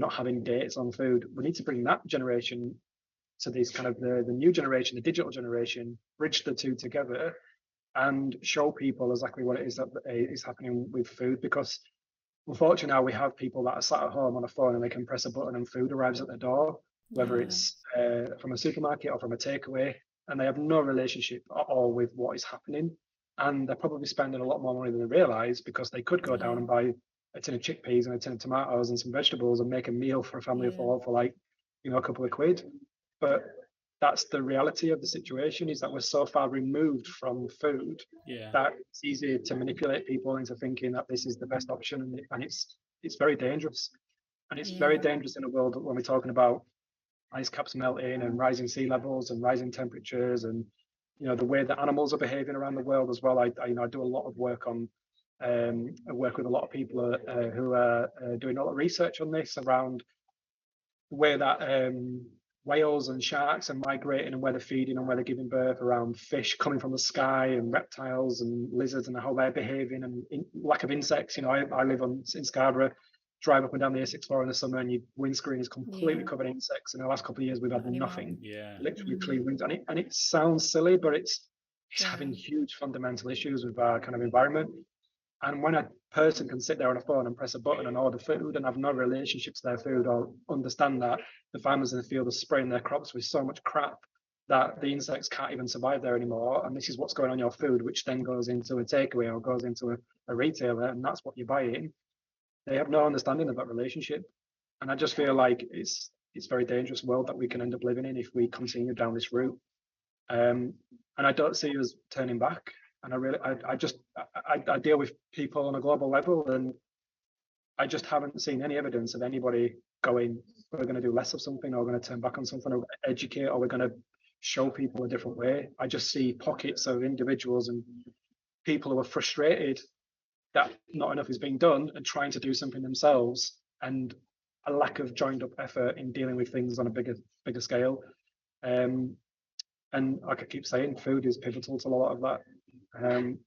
not having dates on food. We need to bring that generation to this kind of the new generation, the digital generation, bridge the two together and show people exactly what it is that is happening with food. Because unfortunately now we have people that are sat at home on a phone and they can press a button and food arrives at their door, whether it's from a supermarket or from a takeaway, and they have no relationship at all with what is happening. And they're probably spending a lot more money than they realise, because they could go down and buy a tin of chickpeas and a tin of tomatoes and some vegetables and make a meal for a family of four for like, a couple of quid. But that's the reality of the situation, is that we're so far removed from food that it's easy to manipulate people into thinking that this is the best option, and it's very dangerous. And it's very dangerous in a world when we're talking about ice caps melting and rising sea levels and rising temperatures, and the way that animals are behaving around the world as well. I do a lot of work on I work with a lot of people who are doing a lot of research on this, around the way that whales and sharks are migrating and where they're feeding and where they're giving birth, around fish coming from the sky and reptiles and lizards and how they're behaving, and lack of insects. I live in Scarborough, drive up and down the A64 in the summer, and your windscreen is completely covered in insects. In the last couple of years, we've had nothing. Literally clean winds, and it sounds silly, but it's having huge fundamental issues with our kind of environment. And when a person can sit there on a phone and press a button and order food and have no relationship to their food, or understand that the farmers in the field are spraying their crops with so much crap that the insects can't even survive there anymore, and this is what's going on your food, which then goes into a takeaway or goes into a retailer, and that's what you're buying. They have no understanding of that relationship. And I just feel like it's a very dangerous world that we can end up living in if we continue down this route. And I don't see us turning back. And I deal with people on a global level, and I just haven't seen any evidence of anybody going, we're going to do less of something, or we're going to turn back on something, or educate, or we're going to show people a different way. I just see pockets of individuals and people who are frustrated that not enough is being done and trying to do something themselves, and a lack of joined up effort in dealing with things on a bigger scale. And like I keep saying, food is pivotal to a lot of that. And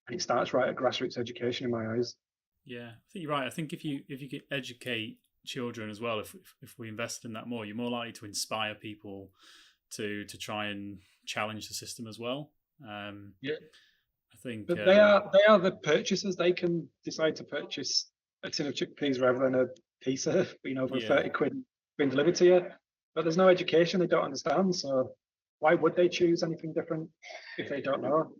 it starts right at grassroots education in my eyes. Yeah, I think you're right. I think if you can educate children as well, if we invest in that more, you're more likely to inspire people to try and challenge the system as well. I think, but they are the purchasers. They can decide to purchase a tin of chickpeas rather than a pizza, for 30 quid being delivered to you. But there's no education; they don't understand. So why would they choose anything different if they don't know?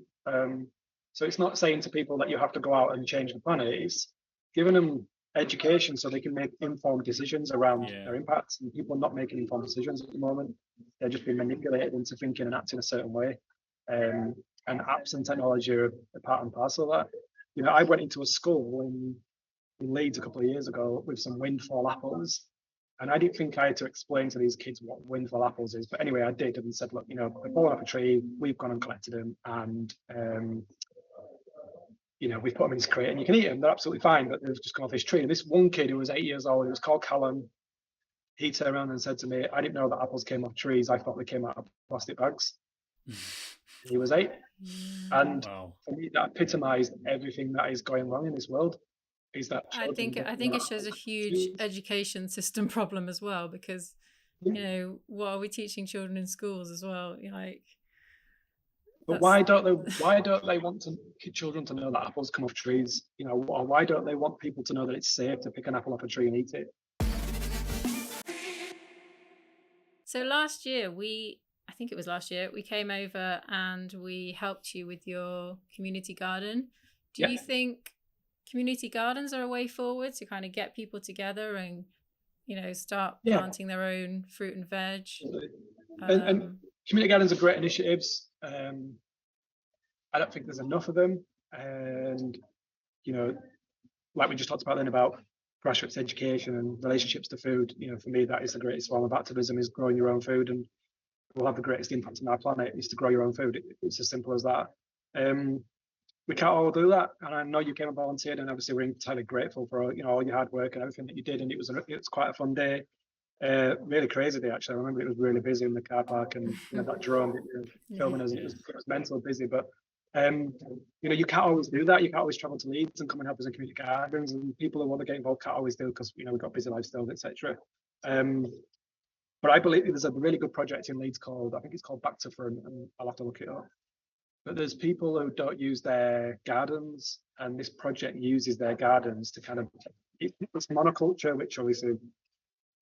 So it's not saying to people that you have to go out and change the planet. It's giving them education so they can make informed decisions around their impacts. And people are not making informed decisions at the moment. They're just being manipulated into thinking and acting a certain way. And apps and technology are a part and parcel of that. I went into a school in Leeds a couple of years ago with some windfall apples. And I didn't think I had to explain to these kids what windfall apples is. But anyway, I did, and said, look, they're falling off a tree. We've gone and collected them, and we've put them in this crate, and you can eat them. They're absolutely fine, but they've just come off this tree. And this one kid who was 8 years old, he was called Callum. He turned around and said to me, I didn't know that apples came off trees. I thought they came out of plastic bags. He was 8. And for me, that epitomised everything that is going wrong in this world. Is that I think it shows a huge education system problem as well, because what are we teaching children in schools as well? But why don't they want children to know that apples come off trees? Or why don't they want people to know that it's safe to pick an apple off a tree and eat it? So last year, I think it was last year, we came over and we helped you with your community garden. Do you think community gardens are a way forward to kind of get people together and, start planting their own fruit and veg? And community gardens are great initiatives. I don't think there's enough of them. And, like we just talked about then about grassroots education and relationships to food, for me, that is the greatest form of activism, is growing your own food, and will have the greatest impact on our planet is to grow your own food. It's as simple as that. We can't all do that, and I know you came and volunteered, and obviously we're entirely grateful for all your hard work and everything that you did. And it was quite a fun day, really crazy day actually. I remember it was really busy in the car park, and that drone that you're filming us, it was mental busy. But You can't always do that. You can't always travel to Leeds and come and help us in community gardens, and people who want to get involved can't always do because we've got busy lifestyles, etc. But I believe there's a really good project in Leeds I think it's called Back to Front, and I'll have to look it up. But there's people who don't use their gardens, and this project uses their gardens to kind of, it's monoculture, which obviously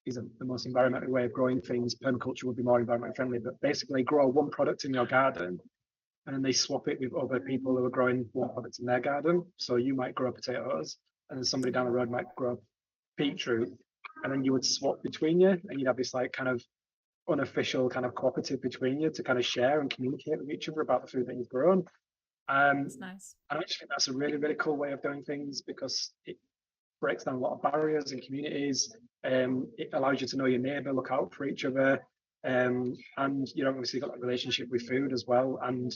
is the most environmentally way of growing things. Permaculture would be more environmentally friendly, but basically grow one product in your garden and then they swap it with other people who are growing one product in their garden. So you might grow potatoes and then somebody down the road might grow beetroot, and then you would swap between you, and you'd have this like kind of unofficial kind of cooperative between you to kind of share and communicate with each other about the food that you've grown. That's nice. I actually think that's a really, really cool way of doing things because it breaks down a lot of barriers in communities. It allows you to know your neighbour, look out for each other, and obviously got that relationship with food as well. And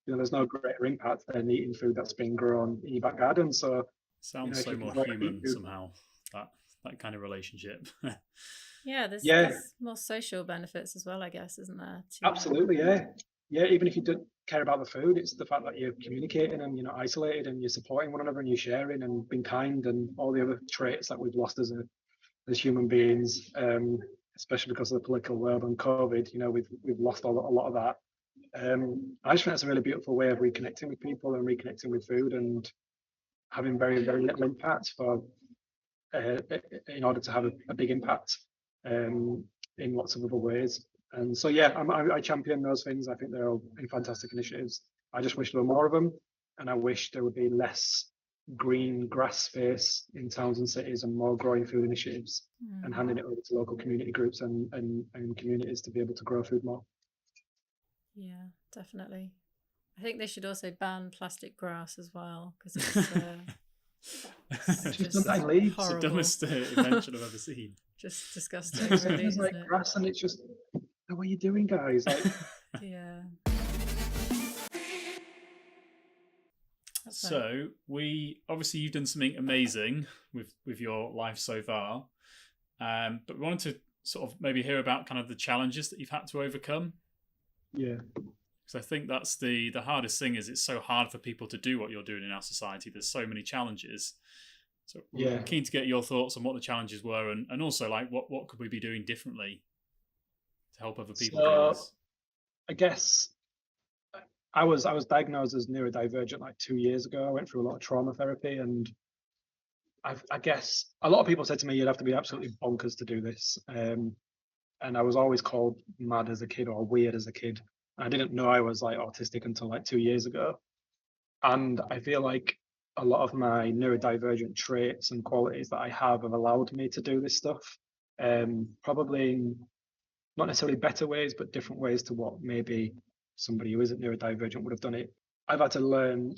there's no greater impact than eating food that's been grown in your back garden. So sounds so more human somehow. That kind of relationship. Yeah, there's more social benefits as well, I guess, isn't there? Absolutely, yeah. Even if you don't care about the food, it's the fact that you're communicating and you're not isolated and you're supporting one another and you're sharing and being kind and all the other traits that we've lost as human beings, especially because of the political world and COVID. We've lost a lot of that. I just think that's a really beautiful way of reconnecting with people and reconnecting with food and having very, very little impact in order to have a big impact in lots of other ways. And so, I champion those things. I think they're all fantastic initiatives. I just wish there were more of them, and I wish there would be less green grass space in towns and cities and more growing food initiatives and handing it over to local community groups and communities to be able to grow food more. Yeah, definitely. I think they should also ban plastic grass as well because it's just horrible. It's the dumbest invention I've ever seen. Just disgusting. Really, it's like grass, and it's just, what are you doing, guys? Like, yeah. So you've done something amazing with your life so far, but we wanted to sort of maybe hear about kind of the challenges that you've had to overcome. Yeah, because I think that's the hardest thing. Is it's so hard for people to do what you're doing in our society. There's so many challenges. So we're keen to get your thoughts on what the challenges were, and also like what could we be doing differently to help other people do this. I guess I was diagnosed as neurodivergent like 2 years ago. I went through a lot of trauma therapy, and I guess a lot of people said to me, you'd have to be absolutely bonkers to do this. And I was always called mad as a kid or weird as a kid. I didn't know I was like autistic until like 2 years ago. And I feel like a lot of my neurodivergent traits and qualities that I have allowed me to do this stuff. Probably in not necessarily better ways, but different ways to what maybe somebody who isn't neurodivergent would have done it. I've had to learn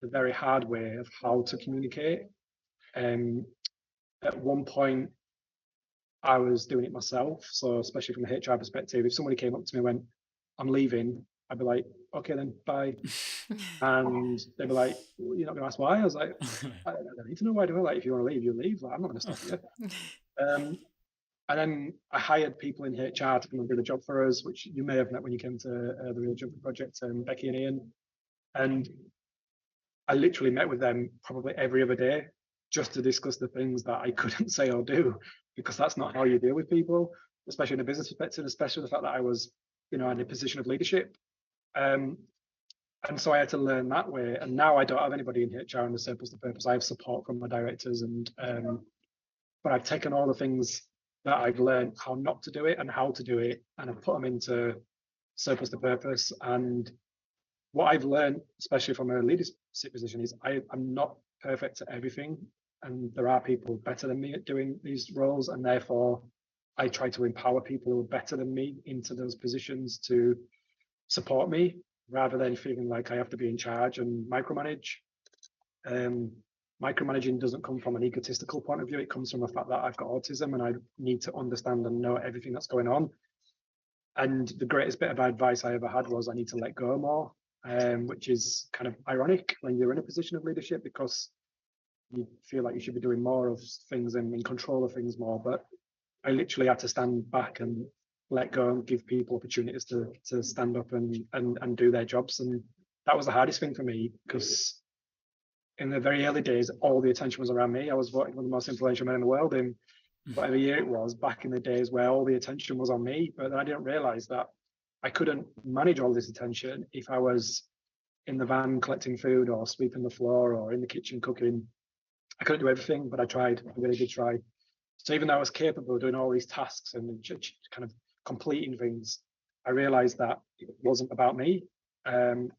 the very hard way of how to communicate. At one point, I was doing it myself. So especially from the HR perspective, if somebody came up to me and went, I'm leaving, I'd be like, okay, then bye. And they'd be like, well, you're not going to ask why? I was like, I don't need to know why. Do I? Like, if you want to leave, you leave. Like, I'm not going to stop you. And then I hired people in HR to come and do the job for us, which you may have met when you came to the Real Jumping Project, Becky and Ian. And I literally met with them probably every other day just to discuss the things that I couldn't say or do, because that's not how you deal with people, especially in a business perspective, especially the fact that I was, in a position of leadership. And so I had to learn that way. And now I don't have anybody in HR in the surplus to purpose. I have support from my directors, but I've taken all the things that I've learned how not to do it and how to do it, and I've put them into surplus to purpose. And what I've learned, especially from a leadership position, is I'm not perfect at everything, and there are people better than me at doing these roles, and therefore I try to empower people who are better than me into those positions to support me, rather than feeling like I have to be in charge and micromanage. Micromanaging doesn't come from an egotistical point of view. It comes from the fact that I've got autism and I need to understand and know everything that's going on. And the greatest bit of advice I ever had was I need to let go more, which is kind of ironic when you're in a position of leadership, because you feel like you should be doing more of things and in control of things more. But I literally had to stand back and let go and give people opportunities to stand up and do their jobs. And that was the hardest thing for me, because in the very early days, all the attention was around me. I was voted one of the most influential men in the world in whatever year it was, back in the days where all the attention was on me. But then I didn't realize that I couldn't manage all this attention if I was in the van collecting food or sweeping the floor or in the kitchen cooking. I couldn't do everything, but I tried. I really did try. So even though I was capable of doing all these tasks and kind of completing things, I realized that it wasn't about me, and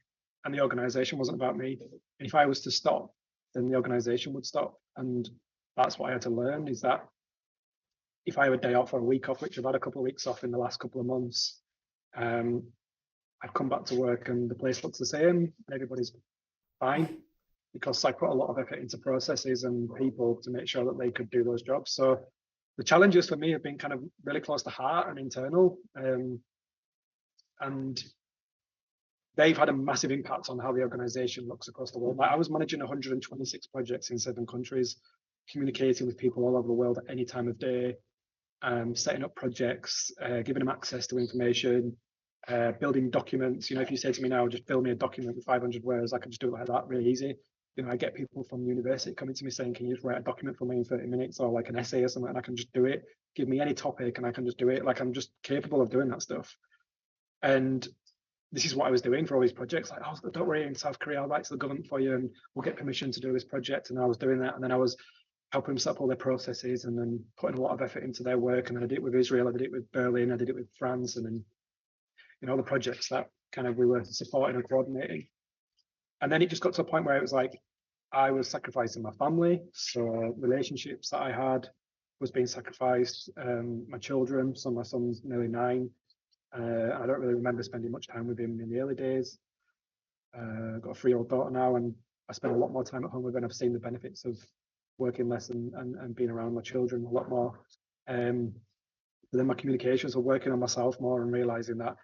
the organization wasn't about me. And if I was to stop, then the organization would stop. And that's what I had to learn, is that if I have a day off or a week off, which I've had a couple of weeks off in the last couple of months, I've come back to work and the place looks the same. Everybody's fine, because I put a lot of effort into processes and people to make sure that they could do those jobs. So the challenges for me have been kind of really close to heart and internal, and they've had a massive impact on how the organization looks across the world. Like, I was managing 126 projects in 7 countries, communicating with people all over the world at any time of day, setting up projects, giving them access to information, building documents. If you say to me now, just build me a document with 500 words, I can just do it like that, really easy. I get people from university coming to me saying, can you just write a document for me in 30 minutes, or like an essay or something, and I can just do it. Give me any topic and I can just do it. Like, I'm just capable of doing that stuff. And this is what I was doing for all these projects. Like, oh, don't worry, in South Korea, I'll write to the government for you and we'll get permission to do this project. And I was doing that. And then I was helping them set up all their processes and then putting a lot of effort into their work. And then I did it with Israel, I did it with Berlin, I did it with France, and then, the projects that kind of we were supporting and coordinating. And then it just got to a point where it was like, I was sacrificing my family. So relationships that I had was being sacrificed. My children, so my son's nearly 9. I don't really remember spending much time with him in the early days. I've got a 3-year-old daughter now, and I spend a lot more time at home with her, and I've seen the benefits of working less and being around my children a lot more. But then my communications were working on myself more and realizing that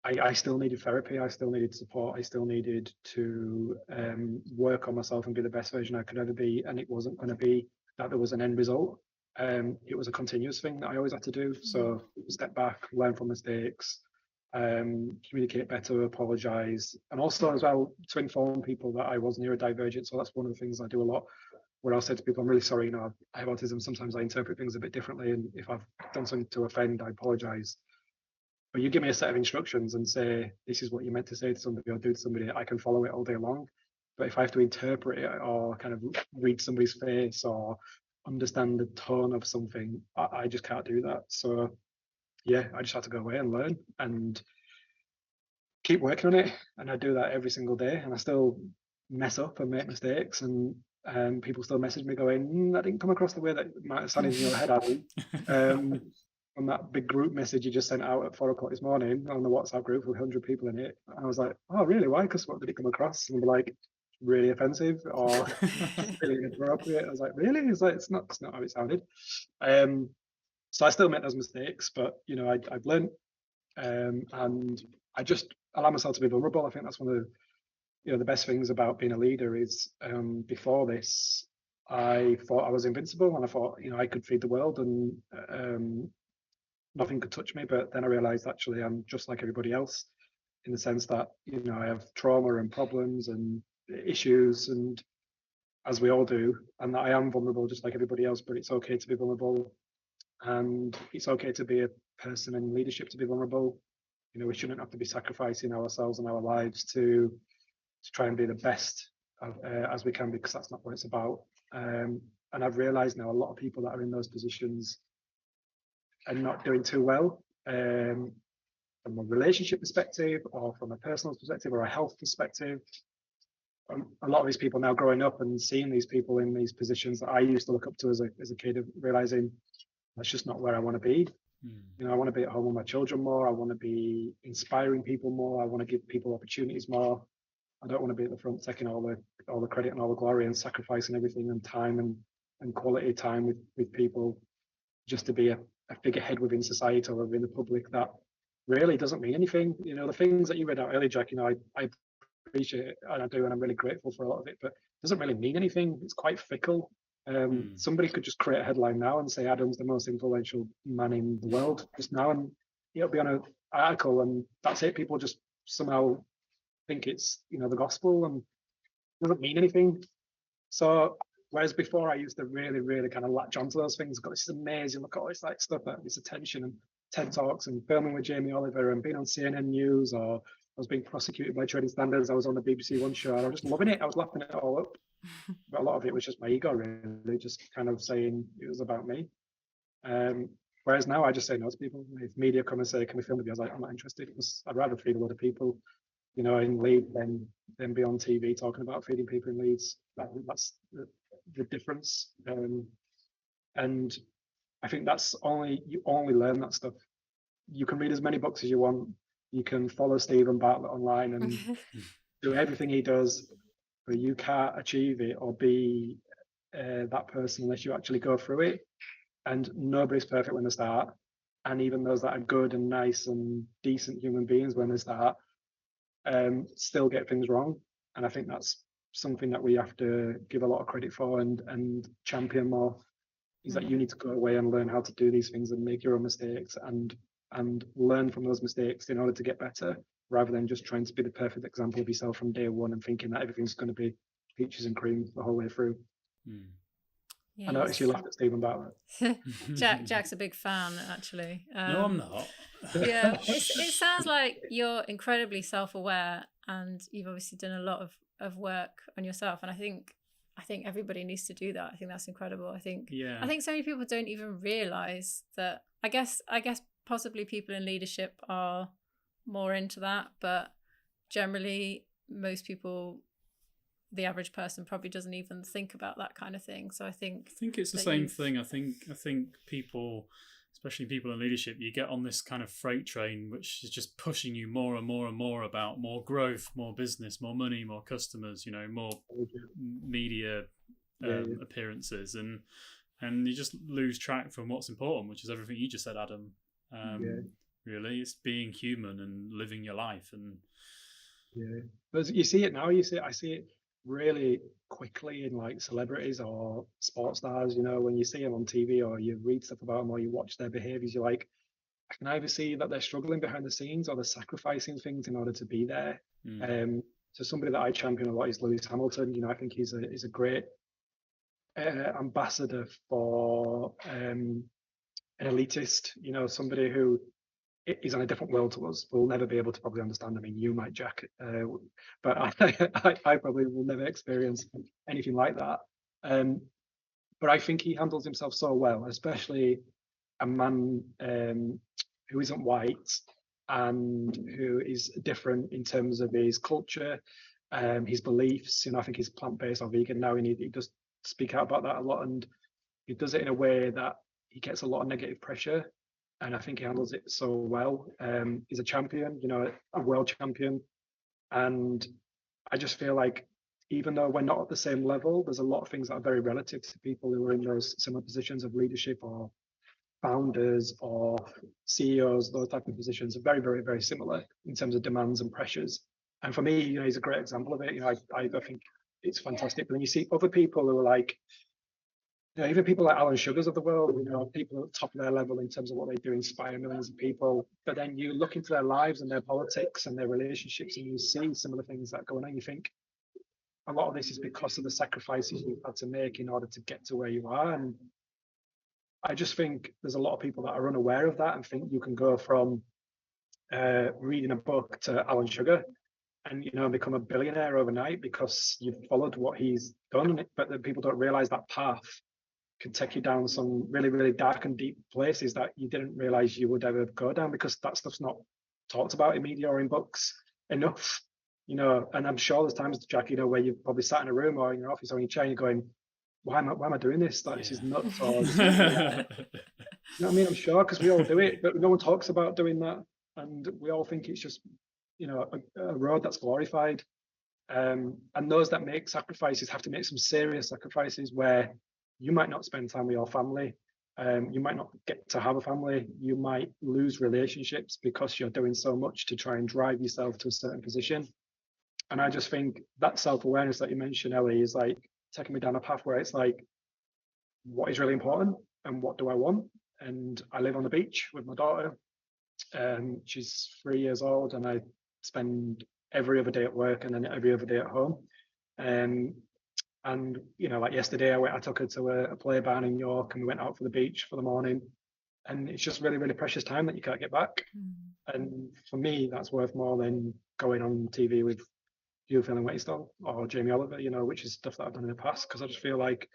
I still needed therapy, I still needed support, I still needed to work on myself and be the best version I could ever be. And it wasn't going to be that there was an end result. It was a continuous thing that I always had to do. So step back, learn from mistakes, communicate better, apologize, and also as well to inform people that I was neurodivergent. So that's one of the things I do a lot, where I'll say to people, I'm really sorry, I have autism. Sometimes I interpret things a bit differently, and if I've done something to offend, I apologize. But you give me a set of instructions and say, this is what you meant to say to somebody or do to somebody, I can follow it all day long. But if I have to interpret it or kind of read somebody's face or understand the tone of something, I just can't do that. So yeah, I just had to go away and learn and keep working on it. And I do that every single day, and I still mess up and make mistakes, and people still message me going, that didn't come across the way that it might have sounded in your head, Adam. On that big group message you just sent out at 4 o'clock this morning on the WhatsApp group with 100 people in it, I was like, oh really, why? Because what did it come across? And they're like, really offensive or really inappropriate. I was like, really? It's like, it's not how it sounded. So I still make those mistakes, but I've learned, and I just allow myself to be vulnerable. I think that's one of the best things about being a leader is, before this, I thought I was invincible, and I thought I could feed the world and nothing could touch me. But then I realized actually I'm just like everybody else, in the sense that I have trauma and problems and issues, and as we all do, and that I am vulnerable just like everybody else. But it's okay to be vulnerable, and it's okay to be a person in leadership to be vulnerable. We shouldn't have to be sacrificing ourselves and our lives to try and be the best as we can, because that's not what it's about. And I've realized now a lot of people that are in those positions are not doing too well, from a relationship perspective or from a personal perspective or a health perspective. A lot of these people now growing up and seeing these people in these positions that I used to look up to as a kid, of realizing that's just not where I want to be. I want to be at home with my children more. I want to be inspiring people more. I want to give people opportunities more. I don't want to be at the front taking all the credit and all the glory and sacrificing everything and time and quality time with people just to be a figurehead within society or within the public that really doesn't mean anything. The things that you read out earlier, Jack, I appreciate it, and I do, and I'm really grateful for a lot of it, but it doesn't really mean anything. It's quite fickle. Somebody could just create a headline now and say Adam's the most influential man in the world just now, and it'll be on an article, and that's it. People just somehow think it's, you know, the gospel and doesn't mean anything. So whereas before I used to really, really kind of latch onto those things, got this amazing, look at all this like stuff, this attention and TED Talks and filming with Jamie Oliver and being on CNN News, or I was being prosecuted by trading standards. I was on the BBC One show and I was just loving it. I was laughing it all up. But a lot of it was just my ego, really, just kind of saying it was about me. Whereas now I just say no to people. If media come and say, "Can we film with you?" I was like, "I'm not interested," because I'd rather feed a lot of people, you know, in Leeds than be on TV talking about feeding people in Leeds. That's the difference. And I think you only learn that stuff. You can read as many books as you want. You can follow Stephen Bartlett online and do everything he does, but you can't achieve it or be that person unless you actually go through it. And nobody's perfect when they start. And even those that are good and nice and decent human beings when they start still get things wrong. And I think that's something that we have to give a lot of credit for and champion more, is that you need to go away and learn how to do these things and make your own mistakes and learn from those mistakes in order to get better, rather than just trying to be the perfect example of yourself from day one and thinking that everything's going to be peaches and cream the whole way through. I noticed you laughed at Stephen Bartlett. Jack's a big fan, actually. No, I'm not. Yeah, it sounds like you're incredibly self-aware, and you've obviously done a lot of work on yourself. And I think everybody needs to do that. I think that's incredible. I think so many people don't even realize that. I guess possibly people in leadership are more into that, but generally most people, the average person, probably doesn't even think about that kind of thing. So I think it's the same thing. I think people, especially people in leadership, you get on this kind of freight train which is just pushing you more and more and more about more growth, more business, more money, more customers, you know, more media appearances, and you just lose track from what's important, which is everything you just said, Adam. Really, it's being human and living your life. And but you see it now. I see it really quickly in like celebrities or sports stars. You know, when you see them on TV or you read stuff about them or you watch their behaviors, you're like, I can either see that they're struggling behind the scenes or they're sacrificing things in order to be there. So somebody that I champion a lot is Lewis Hamilton. You know, I think he's a great ambassador for an elitist. You know, somebody who is on a different world to us. We'll never be able to probably understand. I mean, you might, Jack, but I probably will never experience anything like that. But I think he handles himself so well, especially a man who isn't white and who is different in terms of his culture, his beliefs. You know, I think he's plant-based or vegan now, and he does speak out about that a lot, and he does it in a way that he gets a lot of negative pressure. And I think he handles it so well. He's a champion, you know, a world champion. And I just feel like even though we're not at the same level, there's a lot of things that are very relative to people who are in those similar positions of leadership or founders or CEOs. Those type of positions are very, very, very similar in terms of demands and pressures. And for me, you know, he's a great example of it. You know, I think it's fantastic. But then you see other people who are like, you know, even people like Alan Sugars of the world, you know, people at the top of their level in terms of what they do, inspire millions of people. But then you look into their lives and their politics and their relationships, and you see some of the things that go on, and you think a lot of this is because of the sacrifices you've had to make in order to get to where you are. And I just think there's a lot of people that are unaware of that and think you can go from reading a book to Alan Sugar and, you know, become a billionaire overnight because you've followed what he's done. But then people don't realize that path can take you down some really, really dark and deep places that you didn't realize you would ever go down, because that stuff's not talked about in media or in books enough, you know. And I'm sure there's times, Jack, you know, where you've probably sat in a room or in your office or in your chair and you're going, why am I doing this? Like, this is nuts. Or, you know what I mean? I'm sure, because we all do it, but no one talks about doing that. And we all think it's just, you know, a road that's glorified. And those that make sacrifices have to make some serious sacrifices where you might not spend time with your family. You might not get to have a family. You might lose relationships because you're doing so much to try and drive yourself to a certain position. And I just think that self-awareness that you mentioned, Ellie, is like taking me down a path where it's like, what is really important and what do I want? And I live on the beach with my daughter. She's 3 years old, and I spend every other day at work and then every other day at home. And like yesterday, I took her to a play barn in York, and we went out for the beach for the morning. And it's just really, really precious time that you can't get back. And for me, that's worth more than going on TV with Hugh Feeling-Waitstall or Jamie Oliver, which is stuff that I've done in the past, because I just feel like,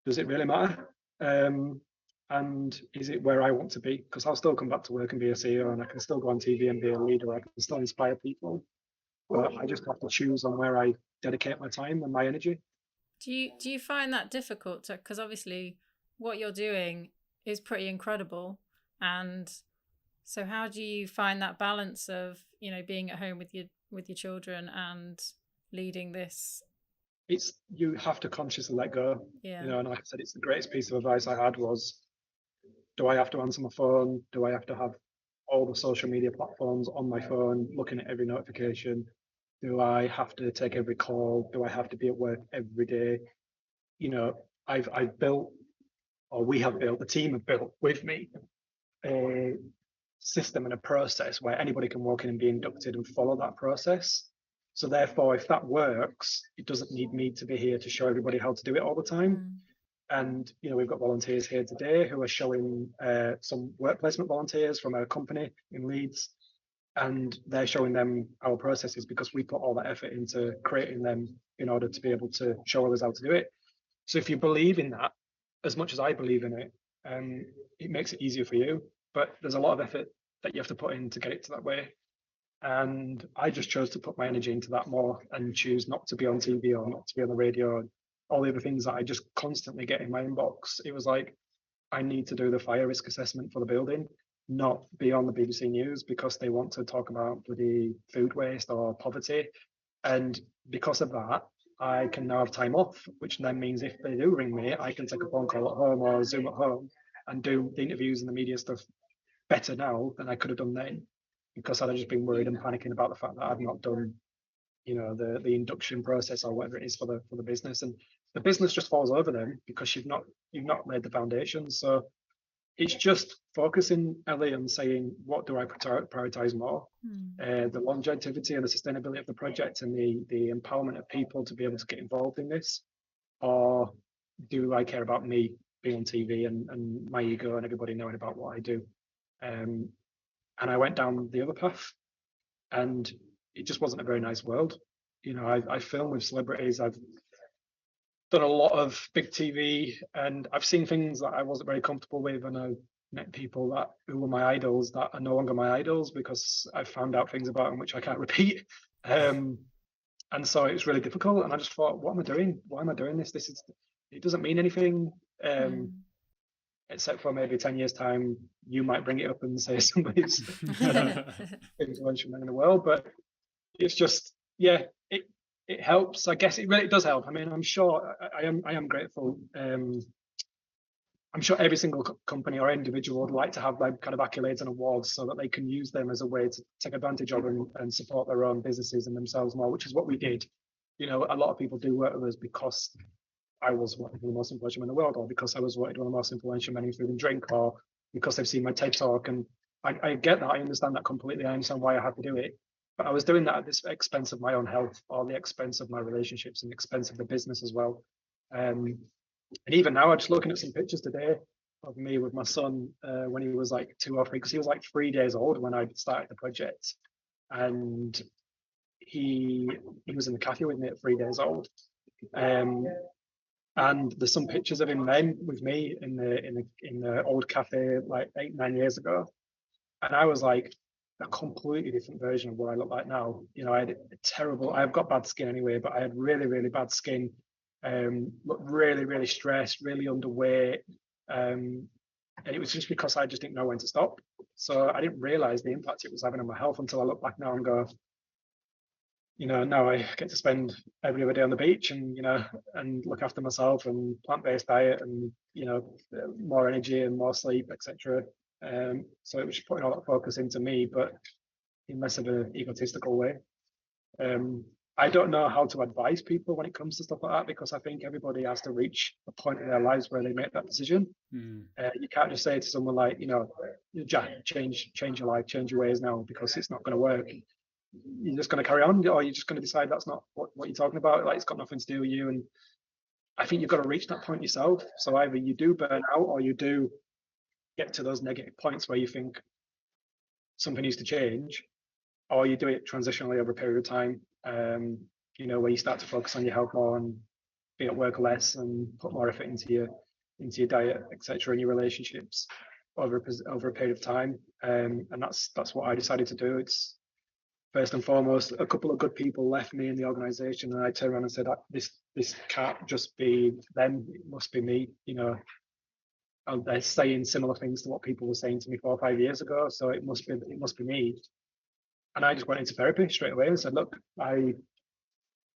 does it really matter? And is it where I want to be? Because I'll still come back to work and be a CEO, and I can still go on TV and be a leader. I can still inspire people, but I just have to choose on where I dedicate my time and my energy. Do you find that difficult? Because obviously what you're doing is pretty incredible, and so how do you find that balance of being at home with your children and leading this? You have to consciously let go. Yeah. And like I said, it's the greatest piece of advice I had was, do I have to answer my phone? Do I have to have all the social media platforms on my phone, looking at every notification? Do I have to take every call? Do I have to be at work every day? I've built, or we have built, the team have built with me a system and a process where anybody can walk in and be inducted and follow that process. So therefore, if that works, it doesn't need me to be here to show everybody how to do it all the time. And we've got volunteers here today who are showing some work placement volunteers from a company in Leeds, and they're showing them our processes because we put all that effort into creating them in order to be able to show others how to do it. So if you believe in that as much as I believe in it, it makes it easier for you. But there's a lot of effort that you have to put in to get it to that way. And I just chose to put my energy into that more and choose not to be on TV or not to be on the radio and all the other things that I just constantly get in my inbox. It was like, I need to do the fire risk assessment for the building, not be on the BBC News because they want to talk about bloody food waste or poverty. And because of that, I can now have time off, which then means if they do ring me, I can take a phone call at home or Zoom at home and do the interviews and the media stuff better now than I could have done then, because I'd have just been worried and panicking about the fact that I've not done, the induction process or whatever it is for the business, and the business just falls over them because you've not laid the foundation. So it's just focusing, Ellie, and saying, what do I prioritize more? The longevity and the sustainability of the project and the empowerment of people to be able to get involved in this, or do I care about me being on TV and my ego and everybody knowing about what I do? And I went down the other path, and it just wasn't a very nice world. I film with celebrities. I've done a lot of big TV, and I've seen things that I wasn't very comfortable with, and I've met people who were my idols that are no longer my idols because I found out things about them which I can't repeat. And so it was really difficult, and I just thought, what am I doing? Why am I doing this? It doesn't mean anything. Except for maybe 10 years time, you might bring it up and say somebody's influential man in the world. But it's just, it helps. I guess it really does help. I mean, I'm sure I am grateful. I'm sure every single company or individual would like to have like kind of accolades and awards so that they can use them as a way to take advantage of and support their own businesses and themselves more, which is what we did. A lot of people do work with us because I was one of the most influential men in the world, or because I was voted one of the most influential men in food and drink, or because they've seen my TED talk. And I get that. I understand that completely. I understand why I had to do it. But I was doing that at the expense of my own health, or the expense of my relationships, and the expense of the business as well. And even now, I'm just looking at some pictures today of me with my son when he was like 2 or 3, because he was like 3 days old when I started the project. And he was in the cafe with me at 3 days old. And there's some pictures of him then with me in the old cafe like 8-9 years ago, and I was like a completely different version of what I look like now. I've got bad skin anyway, but I had really, really bad skin. Looked really, really stressed, really underweight, and it was just because I just didn't know when to stop. So I didn't realize the impact it was having on my health until I look back now and go, now I get to spend every other day on the beach and, and look after myself and plant-based diet and, more energy and more sleep, etc. So it was just putting all that focus into me, but in less of an egotistical way. I don't know how to advise people when it comes to stuff like that, because I think everybody has to reach a point in their lives where they make that decision. You can't just say to someone like, Jack, change your life, change your ways now, because it's not going to work. you're just going to carry on, or you're just going to decide that's not what you're talking about, like it's got nothing to do with you. And I think you've got to reach that point yourself. So either you do burn out, or you do get to those negative points where you think something needs to change, or you do it transitionally over a period of time, where you start to focus on your health more and be at work less and put more effort into your diet, etc., and your relationships over a period of time. And that's what I decided to do. It's first and foremost, a couple of good people left me in the organization, and I turned around and said, this can't just be them, it must be me. They're saying similar things to what people were saying to me 4 or 5 years ago, so it must be me. And I just went into therapy straight away and said, look, I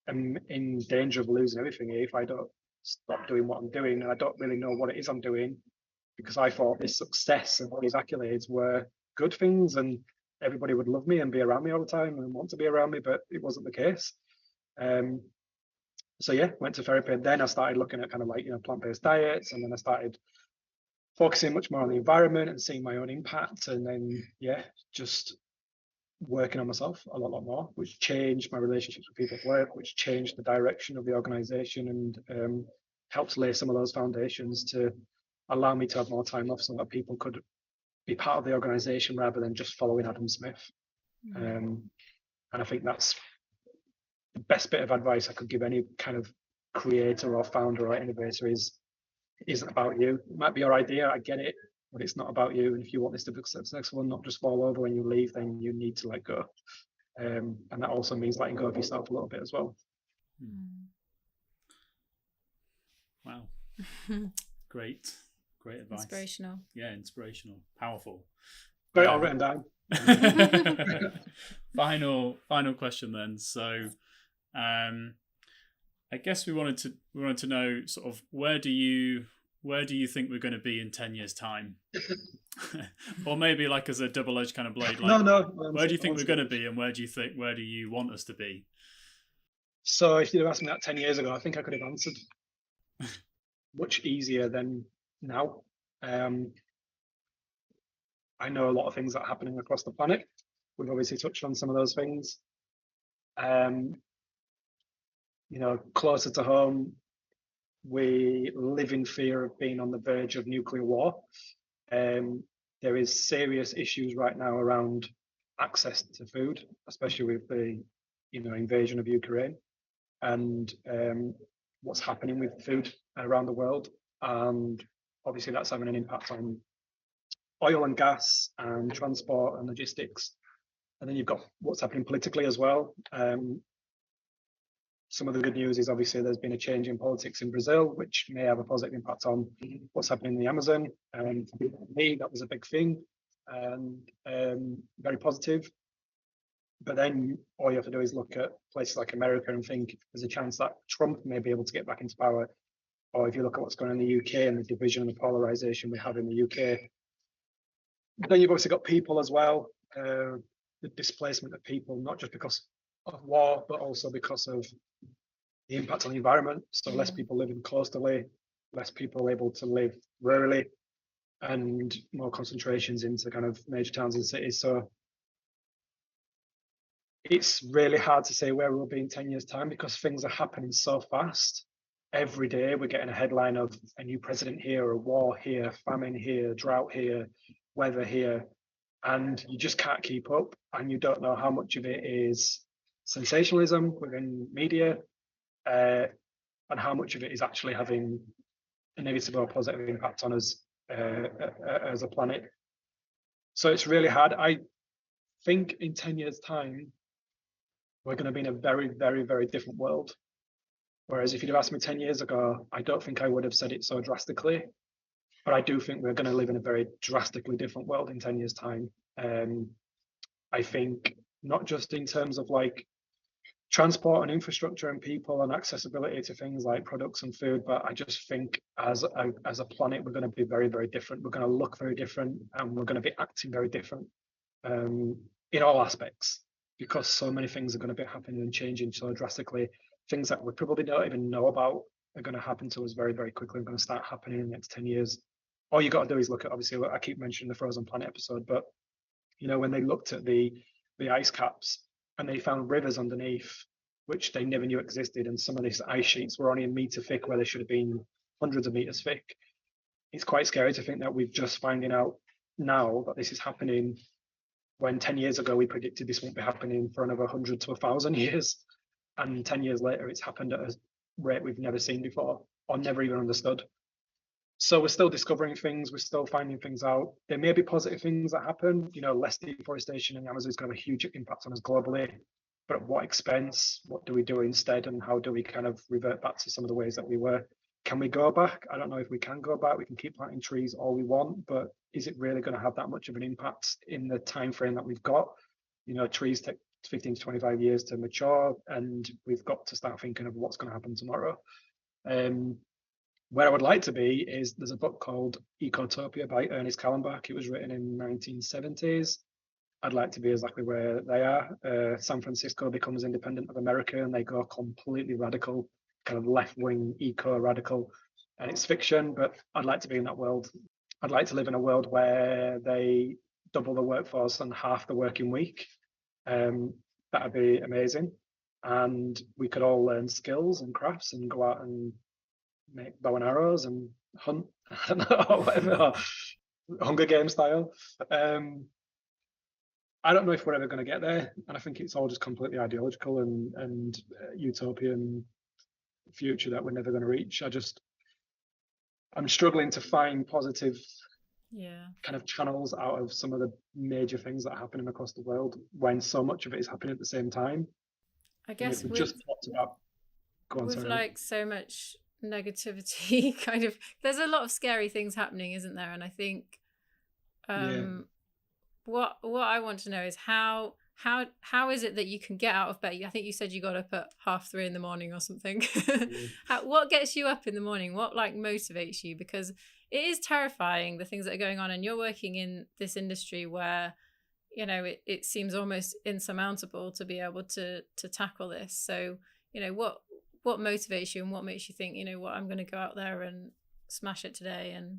am in danger of losing everything here if I don't stop doing what I'm doing, and I don't really know what it is I'm doing, because I thought this success and all these accolades were good things and everybody would love me and be around me all the time and want to be around me, but it wasn't the case. So yeah, went to therapy, and then I started looking at kind of like, plant-based diets, and then I started focusing much more on the environment and seeing my own impact, and then just working on myself a lot more, which changed my relationships with people at work, which changed the direction of the organization, and helped lay some of those foundations to allow me to have more time off so that people could be part of the organization rather than just following Adam Smith. And I think that's the best bit of advice I could give any kind of creator or founder or innovator is, it isn't about you. It might be your idea, I get it, but it's not about you. And if you want this to be successful and not just fall over when you leave, then you need to let go. And that also means letting go of yourself a little bit as well. Wow. Great advice. Inspirational. Yeah, inspirational, powerful. Got it all written down. Final question then. So I guess we wanted to know sort of where do you think we're going to be in 10 years time? Or maybe like as a double-edged kind of blade, like where do you think we're going to be, and where do you want us to be? So if you'd have asked me that 10 years ago, I think I could have answered much easier than now. I know a lot of things that are happening across the planet. We've obviously touched on some of those things. Closer to home, we live in fear of being on the verge of nuclear war. There is serious issues right now around access to food, especially with the invasion of Ukraine, and what's happening with food around the world. And obviously that's having an impact on oil and gas and transport and logistics. And then you've got what's happening politically as well. Some of the good news is obviously there's been a change in politics in Brazil, which may have a positive impact on what's happening in the Amazon. And for me, that was a big thing and very positive. But then all you have to do is look at places like America and think there's a chance that Trump may be able to get back into power. Or if you look at what's going on in the UK and the division and the polarization we have in the UK. Then you've obviously got people as well, the displacement of people, not just because of war, but also because of the impact on the environment. So less people living coastally, less people able to live rurally, and more concentrations into kind of major towns and cities. So it's really hard to say where we'll be in 10 years' time, because things are happening so fast. Every day we're getting a headline of a new president here, a war here, famine here, drought here, weather here, and you just can't keep up, and you don't know how much of it is sensationalism within media, and how much of it is actually having a negative or positive impact on us as a planet. So it's really hard. I think in 10 years' time, we're going to be in a very, very, very different world. Whereas if you'd have asked me 10 years ago, I don't think I would have said it so drastically. But I do think we're going to live in a very drastically different world in 10 years' time. I think not just in terms of like transport and infrastructure and people and accessibility to things like products and food, but I just think as a planet, we're going to be very, very different. We're going to look very different, and we're going to be acting very different in all aspects, because so many things are going to be happening and changing so drastically. Things that we probably don't even know about are going to happen to us very, very quickly. Are going to start happening in the next 10 years. All you got to do is look at, obviously, I keep mentioning the Frozen Planet episode, but when they looked at the ice caps and they found rivers underneath which they never knew existed, and some of these ice sheets were only a meter thick where they should have been hundreds of meters thick. It's quite scary to think that we're just finding out now that this is happening when 10 years ago we predicted this won't be happening for another 100 to 1,000 years, and 10 years later it's happened at a rate we've never seen before or never even understood. So we're still discovering things, we're still finding things out. There may be positive things that happen, less deforestation in the Amazon is going to have a huge impact on us globally, but at what expense? What do we do instead, and how do we kind of revert back to some of the ways that we were? Can we go back? I don't know if we can go back. We can keep planting trees all we want, but is it really going to have that much of an impact in the time frame that we've got? Trees take 15 to 25 years to mature, and we've got to start thinking of what's going to happen tomorrow. Where I would like to be is there's a book called Ecotopia by Ernest Callenbach. It was written in 1970s. I'd like to be exactly where they are. San Francisco becomes independent of America and they go completely radical, kind of left-wing eco-radical, and it's fiction, but I'd like to be in that world. I'd like to live in a world where they double the workforce and half the working week. That'd be amazing. And we could all learn skills and crafts and go out and make bow and arrows and hunt, I don't know, or whatever, Hunger Games style. I don't know if we're ever going to get there, and I think it's all just completely ideological and utopian future that we're never going to reach. I'm struggling to find positive kind of channels out of some of the major things that are happening across the world when so much of it is happening at the same time. I guess we just talked about with like so much negativity, kind of, there's a lot of scary things happening, isn't there? And I think what I want to know is how is it that you can get out of bed? I think you said you got up at 3:30 in the morning or something. What gets you up in the morning? What like motivates you? Because it is terrifying, the things that are going on, and you're working in this industry where it seems almost insurmountable to be able to tackle this. So what motivates you, and what makes you think, what, I'm going to go out there and smash it today and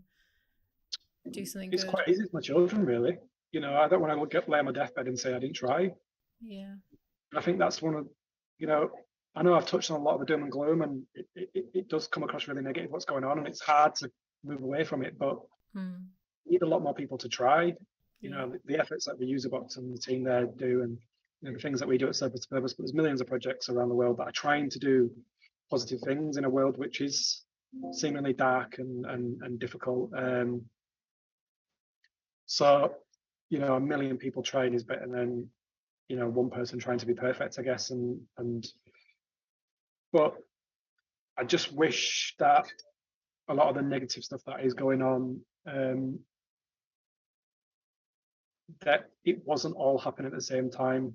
do something good? It's quite easy for my children, really. I don't want to lay on my deathbed and say I didn't try. Yeah. I think that's one of, I know I've touched on a lot of the doom and gloom, and it does come across really negative what's going on, and it's hard to move away from it, but we need a lot more people to try. The efforts that the user box and the team there do, and the things that we do at Service to Purpose, but there's millions of projects around the world that are trying to do positive things in a world which is seemingly dark and difficult. So, a million people trying is better than, one person trying to be perfect, I guess. But I just wish that a lot of the negative stuff that is going on, that it wasn't all happening at the same time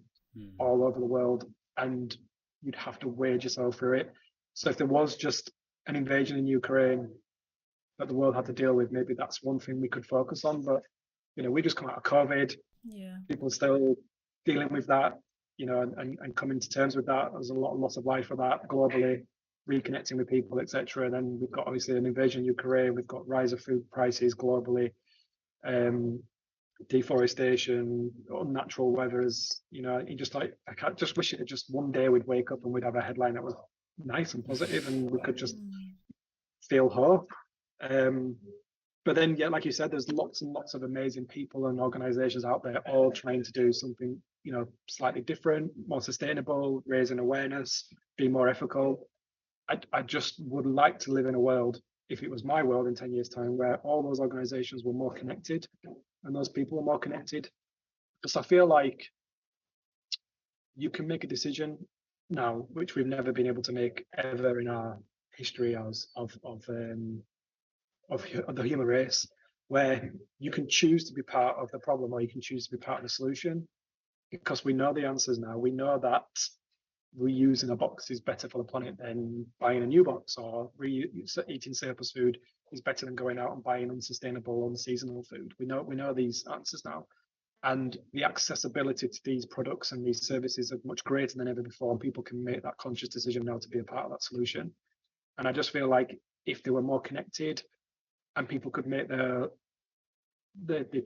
all over the world, and you'd have to wade yourself through it. So if there was just an invasion in Ukraine that the world had to deal with, maybe that's one thing we could focus on. But we just come out of COVID. People are still dealing with that, and coming to terms with that. There's a lot of loss of life for that globally, reconnecting with people, etc. And then we've got obviously an invasion in Ukraine. We've got rise of food prices globally, deforestation, unnatural weathers. You just I just wish it just one day we'd wake up and we'd have a headline that was nice and positive, and we could just feel hope. But then, like you said, there's lots and lots of amazing people and organizations out there all trying to do something, slightly different, more sustainable, raising awareness, be more ethical. I just would like to live in a world, if it was my world in 10 years' time, where all those organizations were more connected and those people were more connected. Because I feel like you can make a decision now, which we've never been able to make ever in our history of the human race, where you can choose to be part of the problem or you can choose to be part of the solution, because we know the answers now. We know that reusing a box is better for the planet than buying a new box, or eating surplus food is better than going out and buying unsustainable, unseasonal food. We know these answers now, and the accessibility to these products and these services are much greater than ever before, and people can make that conscious decision now to be a part of that solution. And I just feel like if they were more connected and people could make the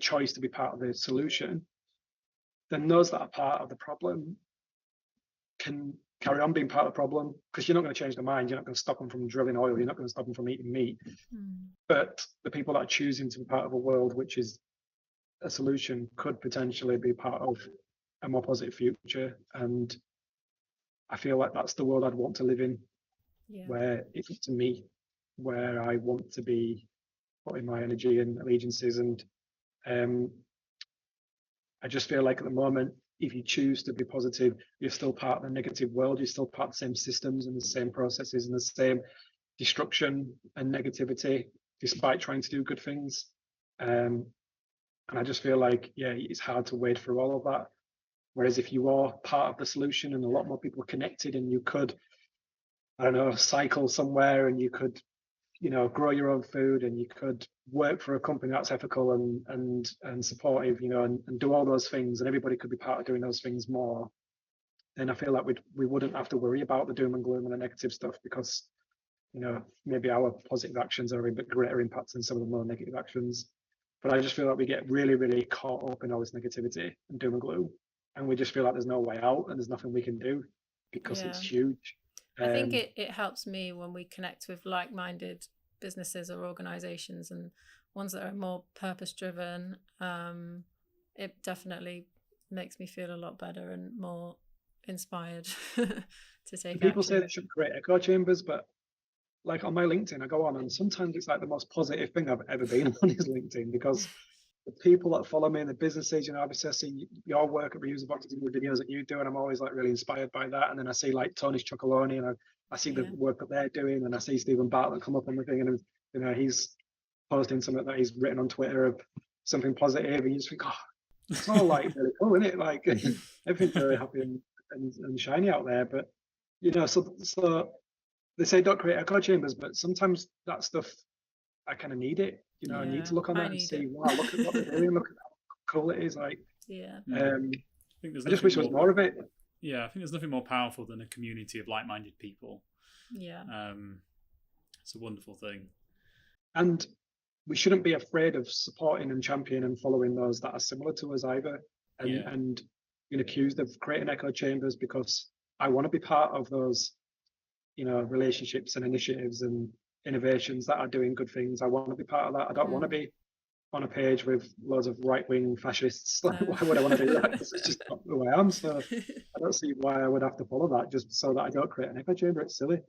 choice to be part of the solution, then those that are part of the problem can carry on being part of the problem, because you're not going to change their mind. You're not going to stop them from drilling oil. You're not going to stop them from eating meat. But the people that are choosing to be part of a world which is a solution could potentially be part of a more positive future. And I feel like that's the world I'd want to live in, where it's up to me, where I want to be putting my energy and allegiances. And I just feel like at the moment, if you choose to be positive, you're still part of the negative world. You're still part of the same systems and the same processes and the same destruction and negativity, despite trying to do good things. And I just feel like, it's hard to wade through all of that. Whereas if you are part of the solution and a lot more people are connected, and you could, I don't know, cycle somewhere, and you could, grow your own food, and you could work for a company that's ethical and supportive, and do all those things, and everybody could be part of doing those things more, then I feel like we wouldn't have to worry about the doom and gloom and the negative stuff, because maybe our positive actions are a bit greater impact than some of the more negative actions. But I just feel like we get really, really caught up in all this negativity and doom and gloom, and we just feel like there's no way out and there's nothing we can do because it's huge. I think it helps me when we connect with like-minded businesses or organizations, and ones that are more purpose-driven. It definitely makes me feel a lot better and more inspired to take people action. Say they should create echo chambers, but like on my LinkedIn, I go on, and sometimes it's like the most positive thing I've ever been on is LinkedIn, because the people that follow me in the businesses, obviously I see your work at Reusable Boxes and the videos that you do, and I'm always like really inspired by that. And then I see like Tony's Chocolonely, and I see the work that they're doing, and I see Stephen Bartlett come up on the thing, and he's posting something that he's written on Twitter of something positive, and you just think, it's all like really cool, isn't it? Like everything's really happy and shiny out there. But so they say don't create echo chambers, but sometimes that stuff, I kind of need it. I need to look on that and see, wow, look at what they're doing, look at how cool it is. Like, I think I just wish there was more of it. Yeah, I think there's nothing more powerful than a community of like-minded people. Yeah. It's a wonderful thing. And we shouldn't be afraid of supporting and championing and following those that are similar to us either. And being accused of creating echo chambers, because I want to be part of those, relationships and initiatives and innovations that are doing good things. I want to be part of that. I don't want to be on a page with loads of right-wing fascists. Like, why would I want to do that? Because it's just not who I am. So I don't see why I would have to follow that just so that I don't create an echo chamber. It's silly.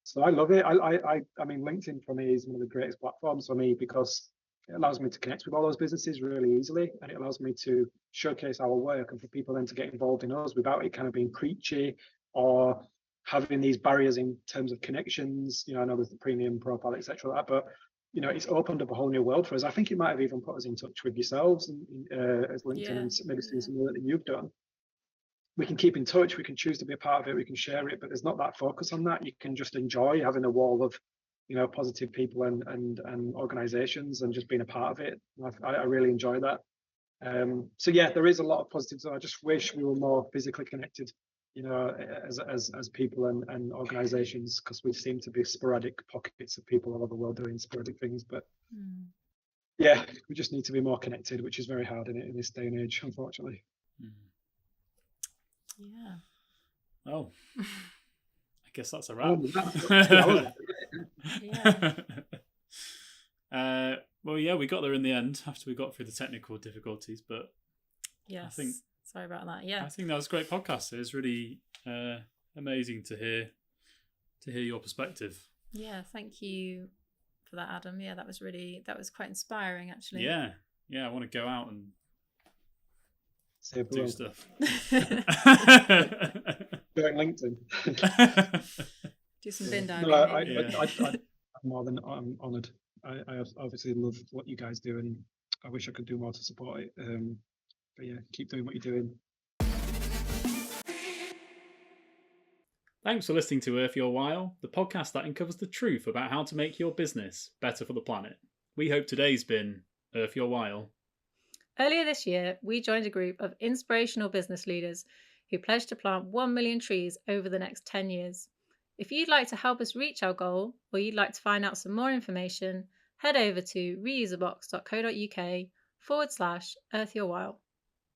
So I love it. I mean, LinkedIn for me is one of the greatest platforms for me, because it allows me to connect with all those businesses really easily, and it allows me to showcase our work and for people then to get involved in us without it kind of being preachy or having these barriers in terms of connections. I know there's the premium profile, etc. Like that, but it's opened up a whole new world for us. I think it might have even put us in touch with yourselves as LinkedIn, and maybe seen some work that you've done. We can keep in touch. We can choose to be a part of it. We can share it, but there's not that focus on that. You can just enjoy having a wall of, positive people and organisations, and just being a part of it. I really enjoy that. So there is a lot of positives. I just wish we were more physically connected, as people and organisations, because we seem to be sporadic pockets of people all over the world doing sporadic things. But we just need to be more connected, which is very hard in this day and age, unfortunately. Yeah. Oh, I guess that's a wrap. Well, we got there in the end after we got through the technical difficulties, but yes, I think, sorry about that. Yeah, I think that was a great podcast. It was really amazing to hear your perspective. Yeah, thank you for that, Adam. Yeah, that was quite inspiring, actually. Yeah, I want to go out and do stuff. Doing LinkedIn. Do some bin diving. No, I'm more than honoured. I obviously love what you guys do, and I wish I could do more to support it. But keep doing what you're doing. Thanks for listening to Earth Your While, the podcast that uncovers the truth about how to make your business better for the planet. We hope today's been Earth Your While. Earlier this year, we joined a group of inspirational business leaders who pledged to plant 1 million trees over the next 10 years. If you'd like to help us reach our goal, or you'd like to find out some more information, head over to reusableBox.co.uk/earthyourwhile.